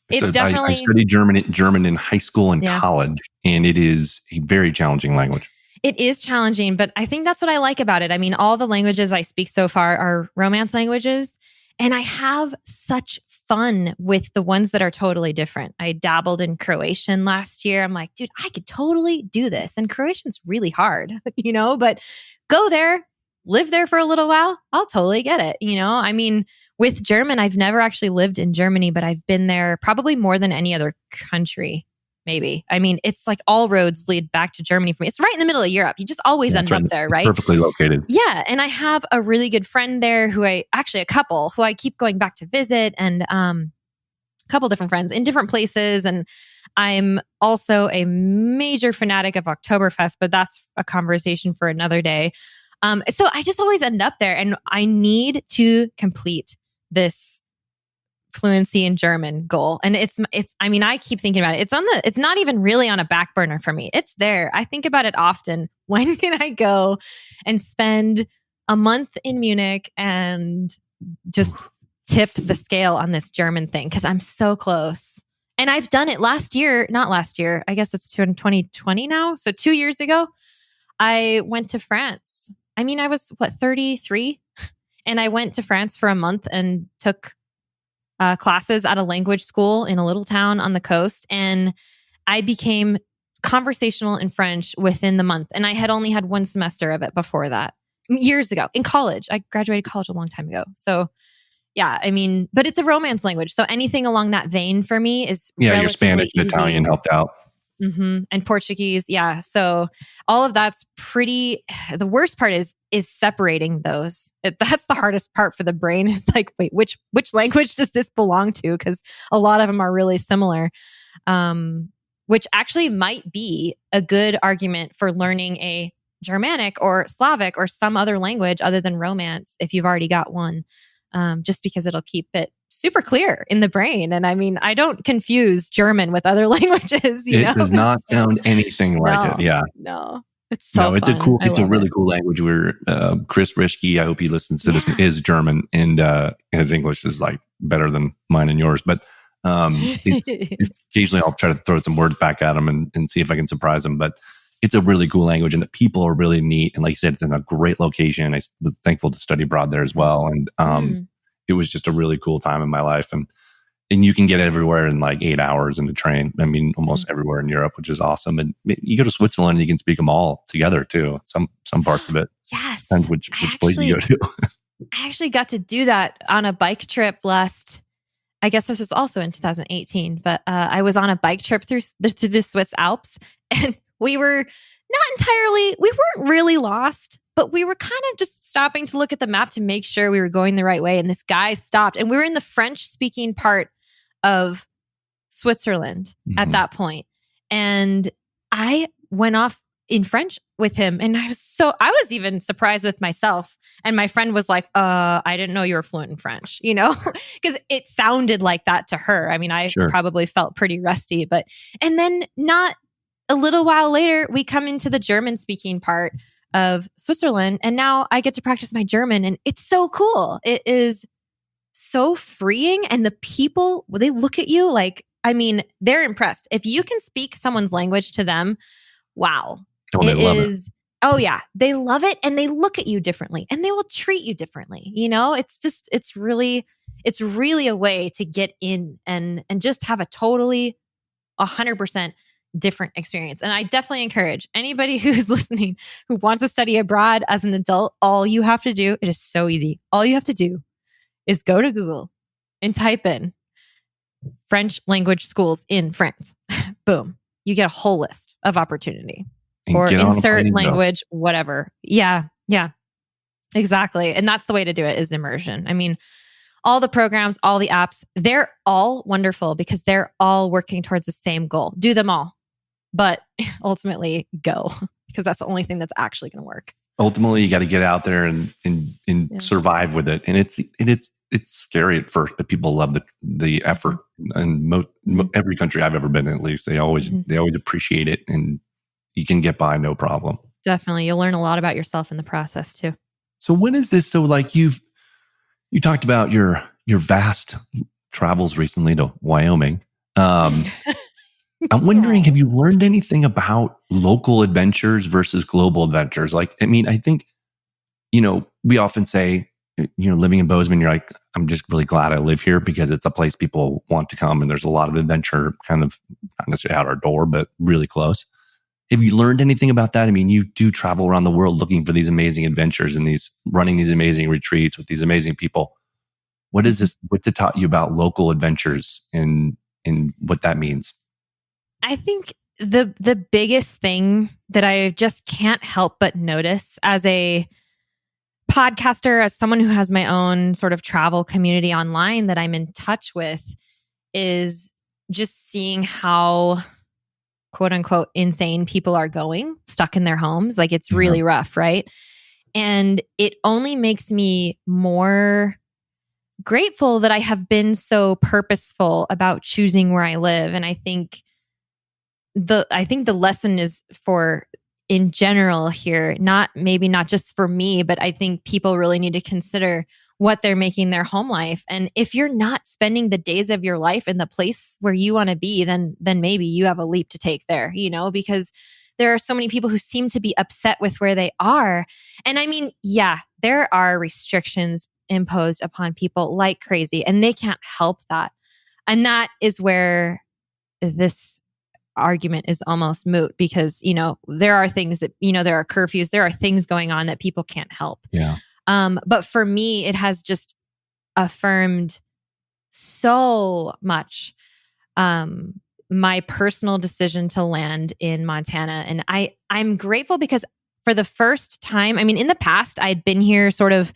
A: definitely.
C: I studied German in high school and college, and it is a very challenging language.
A: It is challenging, but I think that's what I like about it. I mean, all the languages I speak so far are Romance languages, and I have such fun with the ones that are totally different. I dabbled in Croatian last year. I'm like, dude, I could totally do this. And Croatian's really hard, you know, but go there, live there for a little while. I'll totally get it. You know, I mean, with German, I've never actually lived in Germany, but I've been there probably more than any other country, maybe. I mean, it's like all roads lead back to Germany for me. It's right in the middle of Europe. You just always end up there, right?
C: Perfectly located.
A: Yeah. And I have a really good friend there a couple who I keep going back to visit, and a couple different friends in different places. And I'm also a major fanatic of Oktoberfest, but that's a conversation for another day. So I just always end up there, and I need to complete this fluency in German goal. And I mean, I keep thinking about it. It's not even really on a back burner for me. It's there. I think about it often. When can I go and spend a month in Munich and just tip the scale on this German thing? Cause I'm so close. And I've done it not last year. I guess it's 2020 now. So 2 years ago, I went to France. I mean, I was 33? And I went to France for a month and took classes at a language school in a little town on the coast. And I became conversational in French within the month. And I had only had 1 semester of it before that, years ago in college. I graduated college a long time ago. So yeah, I mean, but it's a Romance language. So anything along that vein for me is
C: your Spanish and Italian helped out.
A: And Portuguese. Yeah. So all of that's the worst part is separating those. That's the hardest part for the brain is like, wait, which language does this belong to? Because a lot of them are really similar. Which actually might be a good argument for learning a Germanic or Slavic or some other language other than Romance if you've already got one, just because it'll keep it super clear in the brain. And I mean, I don't confuse German with other languages.
C: It does not sound anything like it. Yeah.
A: No, it's so
C: it's
A: fun.
C: it's a really cool language where Chris Rischke, I hope he listens to this, is German, and his English is like better than mine and yours. But occasionally I'll try to throw some words back at him and see if I can surprise him. But it's a really cool language, and the people are really neat. And like you said, it's in a great location. I was thankful to study abroad there as well. And it was just a really cool time in my life. And you can get everywhere in like 8 hours in the train. I mean, almost everywhere in Europe, which is awesome. And you go to Switzerland, you can speak them all together too. Some parts of it.
A: Yes.
C: Depends which place you go to.
A: I actually got to do that on a bike trip I guess this was also in 2018, but I was on a bike trip through the Swiss Alps, and we weren't really lost, but we were kind of just stopping to look at the map to make sure we were going the right way. And this guy stopped, and we were in the French speaking part of Switzerland at that point. And I went off in French with him, and I was even surprised with myself. And my friend was like, I didn't know you were fluent in French, because it sounded like that to her. I mean, I probably felt pretty rusty, and then not a little while later, we come into the German speaking part of Switzerland, and now I get to practice my German, and it's so cool. It is so freeing, and the people, they look at you like, I mean, they're impressed. If you can speak someone's language to them, wow.
C: They love it.
A: Oh yeah, they love it, and they look at you differently, and they will treat you differently. It's really a way to get in and just have a totally 100% different experience. And I definitely encourage anybody who's listening who wants to study abroad as an adult. All you have to do, it is so easy. All you have to do is go to Google and type in French language schools in France. Boom, you get a whole list of opportunity. Or insert language, whatever. Yeah, exactly. And that's the way to do it, is immersion. I mean, all the programs, all the apps, they're all wonderful because they're all working towards the same goal. Do them all, but ultimately go, because that's the only thing that's actually going to work.
C: Ultimately, you got to get out there and survive with it. And it's scary at first, but people love the effort. And every country I've ever been in, at least, they always appreciate it, and you can get by no problem.
A: Definitely. You'll learn a lot about yourself in the process too.
C: So when is this? So like you talked about your vast travels recently to Wyoming. I'm wondering, have you learned anything about local adventures versus global adventures? Like, I mean, I think, we often say, living in Bozeman, you're like, I'm just really glad I live here because it's a place people want to come. And there's a lot of adventure kind of not necessarily out our door, but really close. Have you learned anything about that? I mean, you do travel around the world looking for these amazing adventures and running these amazing retreats with these amazing people. What's it taught you about local adventures and what that means?
A: I think the biggest thing that I just can't help but notice as a podcaster, as someone who has my own sort of travel community online that I'm in touch with, is just seeing how quote unquote insane people are going, stuck in their homes. Like, it's really rough, right? And it only makes me more grateful that I have been so purposeful about choosing where I live. And I think the lesson is for, in general here, maybe not just for me, but I think people really need to consider what they're making their home life. And if you're not spending the days of your life in the place where you want to be, then maybe you have a leap to take there, because there are so many people who seem to be upset with where they are. And I mean, yeah, there are restrictions imposed upon people like crazy, and they can't help that. And that is where this argument is almost moot, because, there are things that, there are curfews, there are things going on that people can't help.
C: Yeah.
A: But for me, it has just affirmed so much my personal decision to land in Montana. And I'm grateful because for the first time, I mean, in the past, I'd been here sort of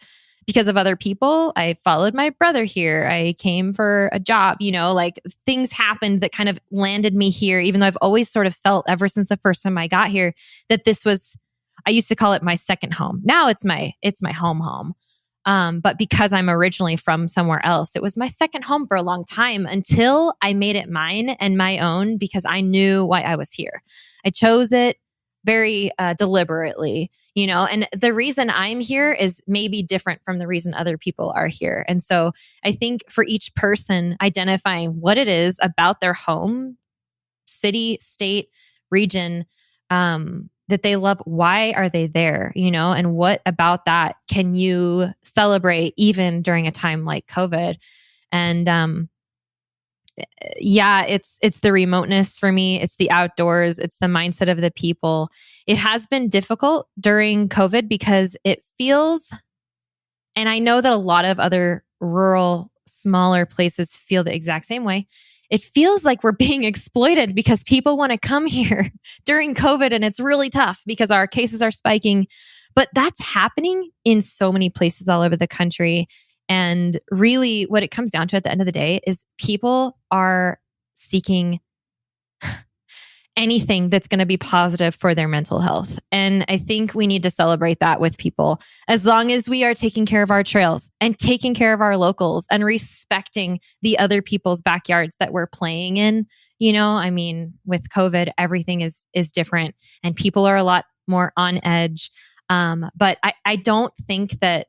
A: because of other people. I followed my brother here. I came for a job, like things happened that kind of landed me here, even though I've always sort of felt ever since the first time I got here that this was, I used to call it my second home. Now it's my home. But because I'm originally from somewhere else, it was my second home for a long time until I made it mine and my own because I knew why I was here. I chose it very deliberately, and the reason I'm here is maybe different from the reason other people are here. And so I think for each person, identifying what it is about their home, city, state, region, that they love, why are they there, and what about that can you celebrate even during a time like COVID? And yeah, it's the remoteness for me. It's the outdoors. It's the mindset of the people. It has been difficult during COVID because it feels, and I know that a lot of other rural, smaller places feel the exact same way. It feels like we're being exploited because people want to come here during COVID and it's really tough because our cases are spiking. But that's happening in so many places all over the country. And really, what it comes down to at the end of the day is people are seeking anything that's going to be positive for their mental health. And I think we need to celebrate that with people. As long as we are taking care of our trails and taking care of our locals and respecting the other people's backyards that we're playing in, I mean, with COVID, everything is different and people are a lot more on edge. But I don't think that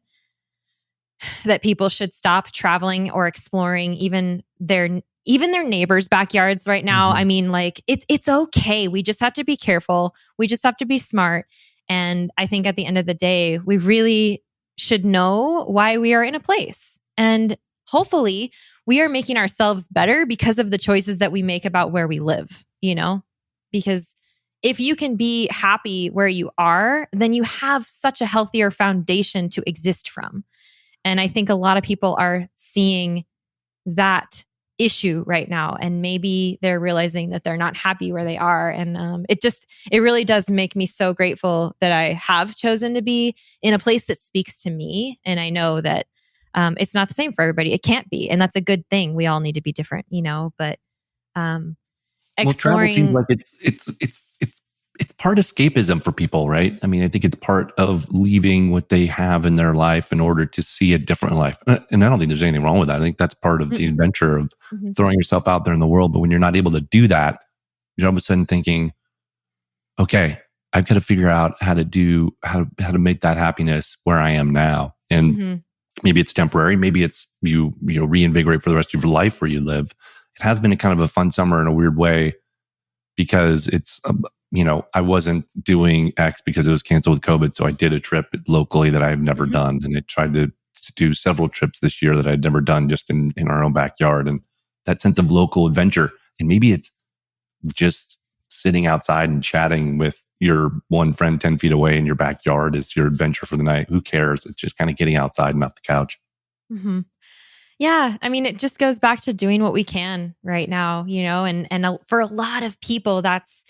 A: people should stop traveling or exploring even their neighbors' backyards right now. I mean, like it's okay. We just have to be careful. We just have to be smart. And I think at the end of the day, we really should know why we are in a place. And hopefully we are making ourselves better because of the choices that we make about where we live, because if you can be happy where you are, then you have such a healthier foundation to exist from. And I think a lot of people are seeing that issue right now. And maybe they're realizing that they're not happy where they are. And it really does make me so grateful that I have chosen to be in a place that speaks to me. And I know that it's not the same for everybody. It can't be. And that's a good thing. We all need to be different, but
C: well, travel seems like it's part escapism for people, right? I mean, I think it's part of leaving what they have in their life in order to see a different life. And I don't think there's anything wrong with that. I think that's part of the adventure of throwing yourself out there in the world. But when you're not able to do that, you're all of a sudden thinking, okay, I've got to figure out how to make that happiness where I am now. And maybe it's temporary. Maybe it's you reinvigorate for the rest of your life where you live. It has been a kind of a fun summer in a weird way because it's I wasn't doing X because it was canceled with COVID. So I did a trip locally that I've never done. And I tried to do several trips this year that I'd never done just in our own backyard. And that sense of local adventure. And maybe it's just sitting outside and chatting with your one friend 10 feet away in your backyard is your adventure for the night. Who cares? It's just kind of getting outside and off the couch.
A: Mm-hmm. Yeah. I mean, it just goes back to doing what we can right now, and for a lot of people, that's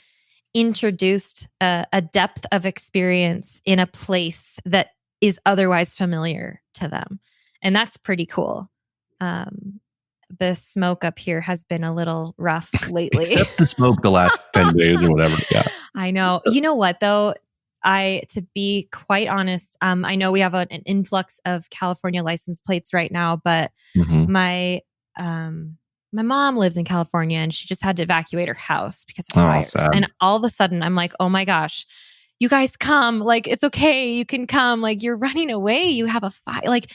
A: introduced a depth of experience in a place that is otherwise familiar to them. And that's pretty cool. The smoke up here has been a little rough lately.
C: Except the smoke the last 10 days or whatever. Yeah.
A: I know. You know what though? To be quite honest, I know we have an influx of California license plates right now, but my mom lives in California and she just had to evacuate her house because of fires.
C: Sad.
A: And all of a sudden I'm like, oh my gosh, you guys come. Like, it's okay. You can come. Like, you're running away. You have a fire. Like,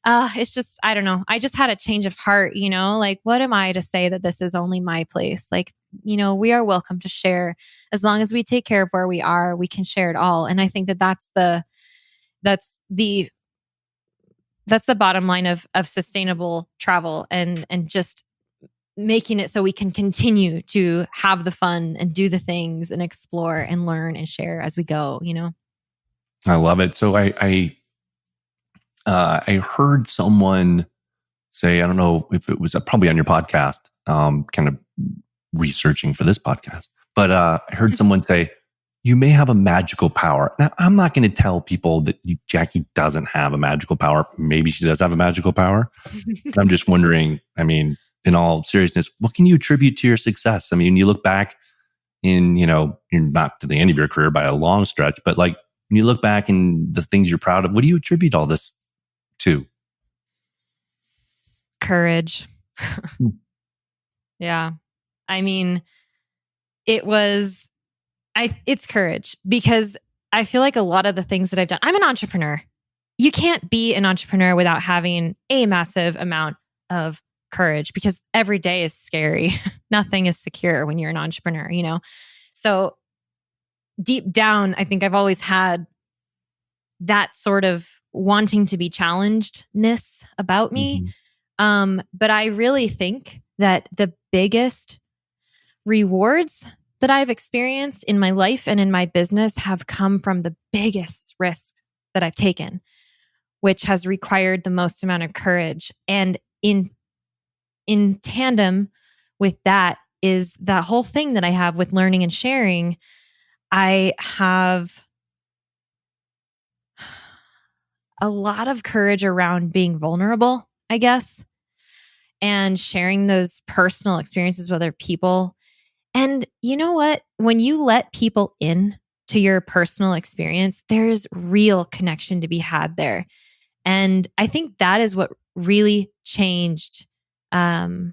A: it's just, I don't know. I just had a change of heart, like, what am I to say that this is only my place? Like, we are welcome to share. As long as we take care of where we are, we can share it all. And I think that that's the bottom line of sustainable travel and just making it so we can continue to have the fun and do the things and explore and learn and share as we go,
C: I love it. So I heard someone say, I don't know if it was probably on your podcast, kind of researching for this podcast. But I heard someone say, you may have a magical power. Now, I'm not going to tell people that Jackie doesn't have a magical power. Maybe she does have a magical power. But I'm just wondering, I mean, in all seriousness, what can you attribute to your success? I mean, you look back in, you're not to the end of your career by a long stretch, but like when you look back and the things you're proud of, what do you attribute all this to?
A: Courage. Yeah. I mean, it's courage, because I feel like a lot of the things that I've done, I'm an entrepreneur. You can't be an entrepreneur without having a massive amount of courage, because every day is scary. Nothing is secure when you're an entrepreneur, So deep down, I think I've always had that sort of wanting to be challengedness about me. But I really think that the biggest rewards that I've experienced in my life and in my business have come from the biggest risk that I've taken, which has required the most amount of courage. And in tandem with that is that whole thing that I have with learning and sharing. I have a lot of courage around being vulnerable, I guess, and sharing those personal experiences with other people. And you know what? When you let people in to your personal experience, there's real connection to be had there. And I think that is what really changed my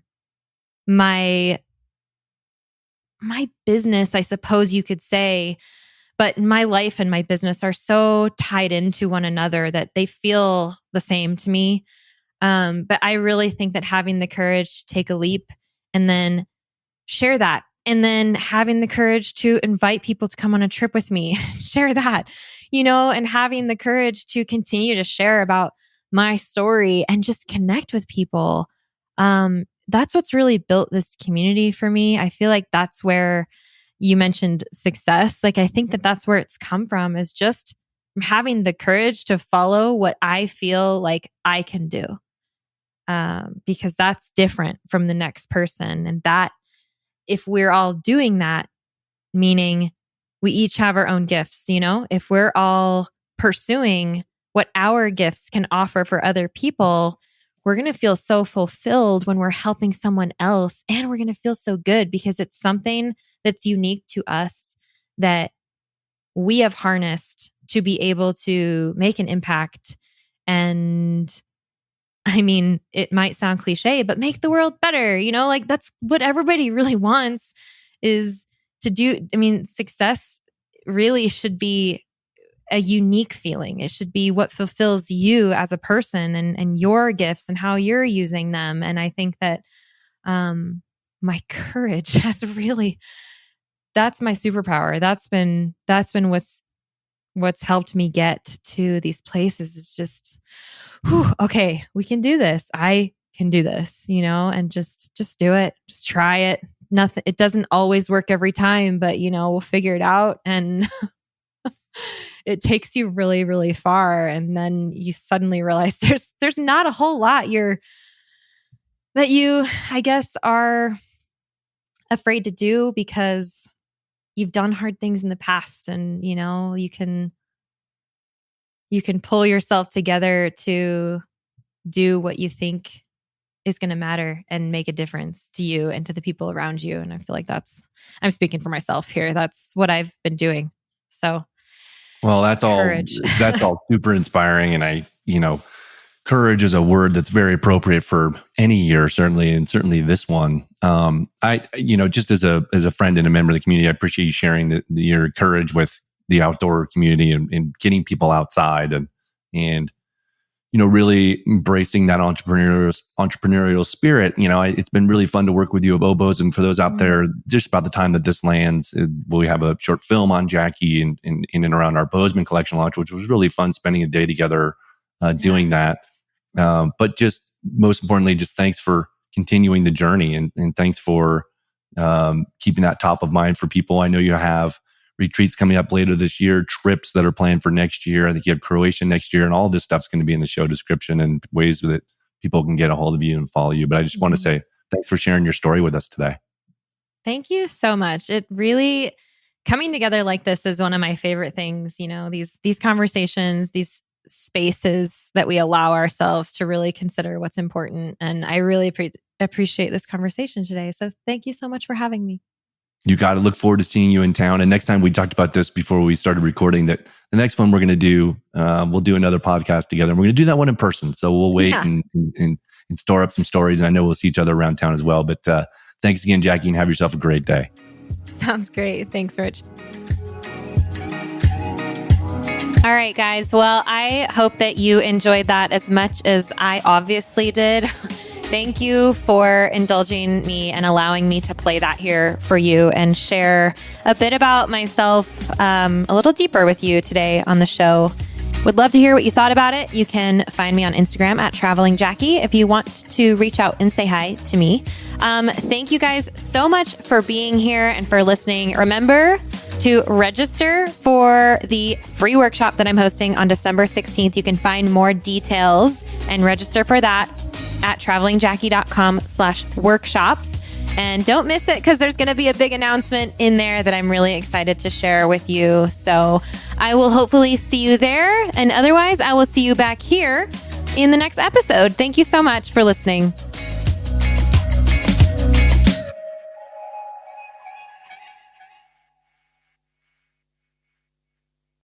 A: business, I suppose you could say. But my life and my business are so tied into one another that they feel the same to me. But I really think that having the courage to take a leap and then share that, and then having the courage to invite people to come on a trip with me, share that, and having the courage to continue to share about my story and just connect with people. That's what's really built this community for me. I feel like that's where you mentioned success. Like, I think that that's where it's come from, is just having the courage to follow what I feel like I can do. Because that's different from the next person. And that, if we're all doing that, meaning we each have our own gifts, if we're all pursuing what our gifts can offer for other people, we're going to feel so fulfilled when we're helping someone else. And we're going to feel so good because it's something that's unique to us that we have harnessed to be able to make an impact. And I mean, it might sound cliche, but make the world better. Like that's what everybody really wants, is to do. I mean, success really should be a unique feeling. It should be what fulfills you as a person and your gifts and how you're using them. And I think that my courage has really, that's my superpower. That's been what's helped me get to these places. Is just, okay, we can do this. I can do this, and just do it. Just try it. Nothing, it doesn't always work every time, but we'll figure it out. And it takes you really, really far. And then you suddenly realize there's not a whole lot that you, I guess, are afraid to do because you've done hard things in the past, and you can pull yourself together to do what you think is going to matter and make a difference to you and to the people around you. And I feel like I'm speaking for myself here. That's what I've been doing. So,
C: well, that's
A: courage.
C: That's all super inspiring. And courage is a word that's very appropriate for any year, certainly this one. Just as a friend and a member of the community, I appreciate you sharing your courage with the outdoor community and getting people outside and really embracing that entrepreneurial spirit. It's been really fun to work with you at Oboes. And for those out there, just about the time that this lands, we have a short film on Jackie in and around our Bozeman collection launch, which was really fun spending a day together doing that. But just most importantly, just thanks for continuing the journey and thanks for keeping that top of mind for people. I know you have retreats coming up later this year, trips that are planned for next year. I think you have Croatia next year, and all this stuff's going to be in the show description and ways that people can get a hold of you and follow you. But I just want to say thanks for sharing your story with us today.
A: Thank you so much. It really coming together like this is one of my favorite things, these conversations, these spaces that we allow ourselves to really consider what's important. And I really appreciate this conversation today. So thank you so much for having me.
C: You got to look forward to seeing you in town. And next time, we talked about this before we started recording, that the next one we're going to do, we'll do another podcast together. And we're going to do that one in person. So we'll wait and store up some stories. And I know we'll see each other around town as well. But thanks again, Jackie, and have yourself a great day.
A: Sounds great. Thanks, Rich.
B: All right, guys. Well, I hope that you enjoyed that as much as I obviously did. Thank you for indulging me and allowing me to play that here for you and share a bit about myself a little deeper with you today on the show. Would love to hear what you thought about it. You can find me on Instagram at Traveling Jackie if you want to reach out and say hi to me. Thank you guys so much for being here and for listening. Remember to register for the free workshop that I'm hosting on December 16th. You can find more details and register for that at travelingjackie.com/workshops. And don't miss it because there's going to be a big announcement in there that I'm really excited to share with you. So I will hopefully see you there. And otherwise, I will see you back here in the next episode. Thank you so much for listening.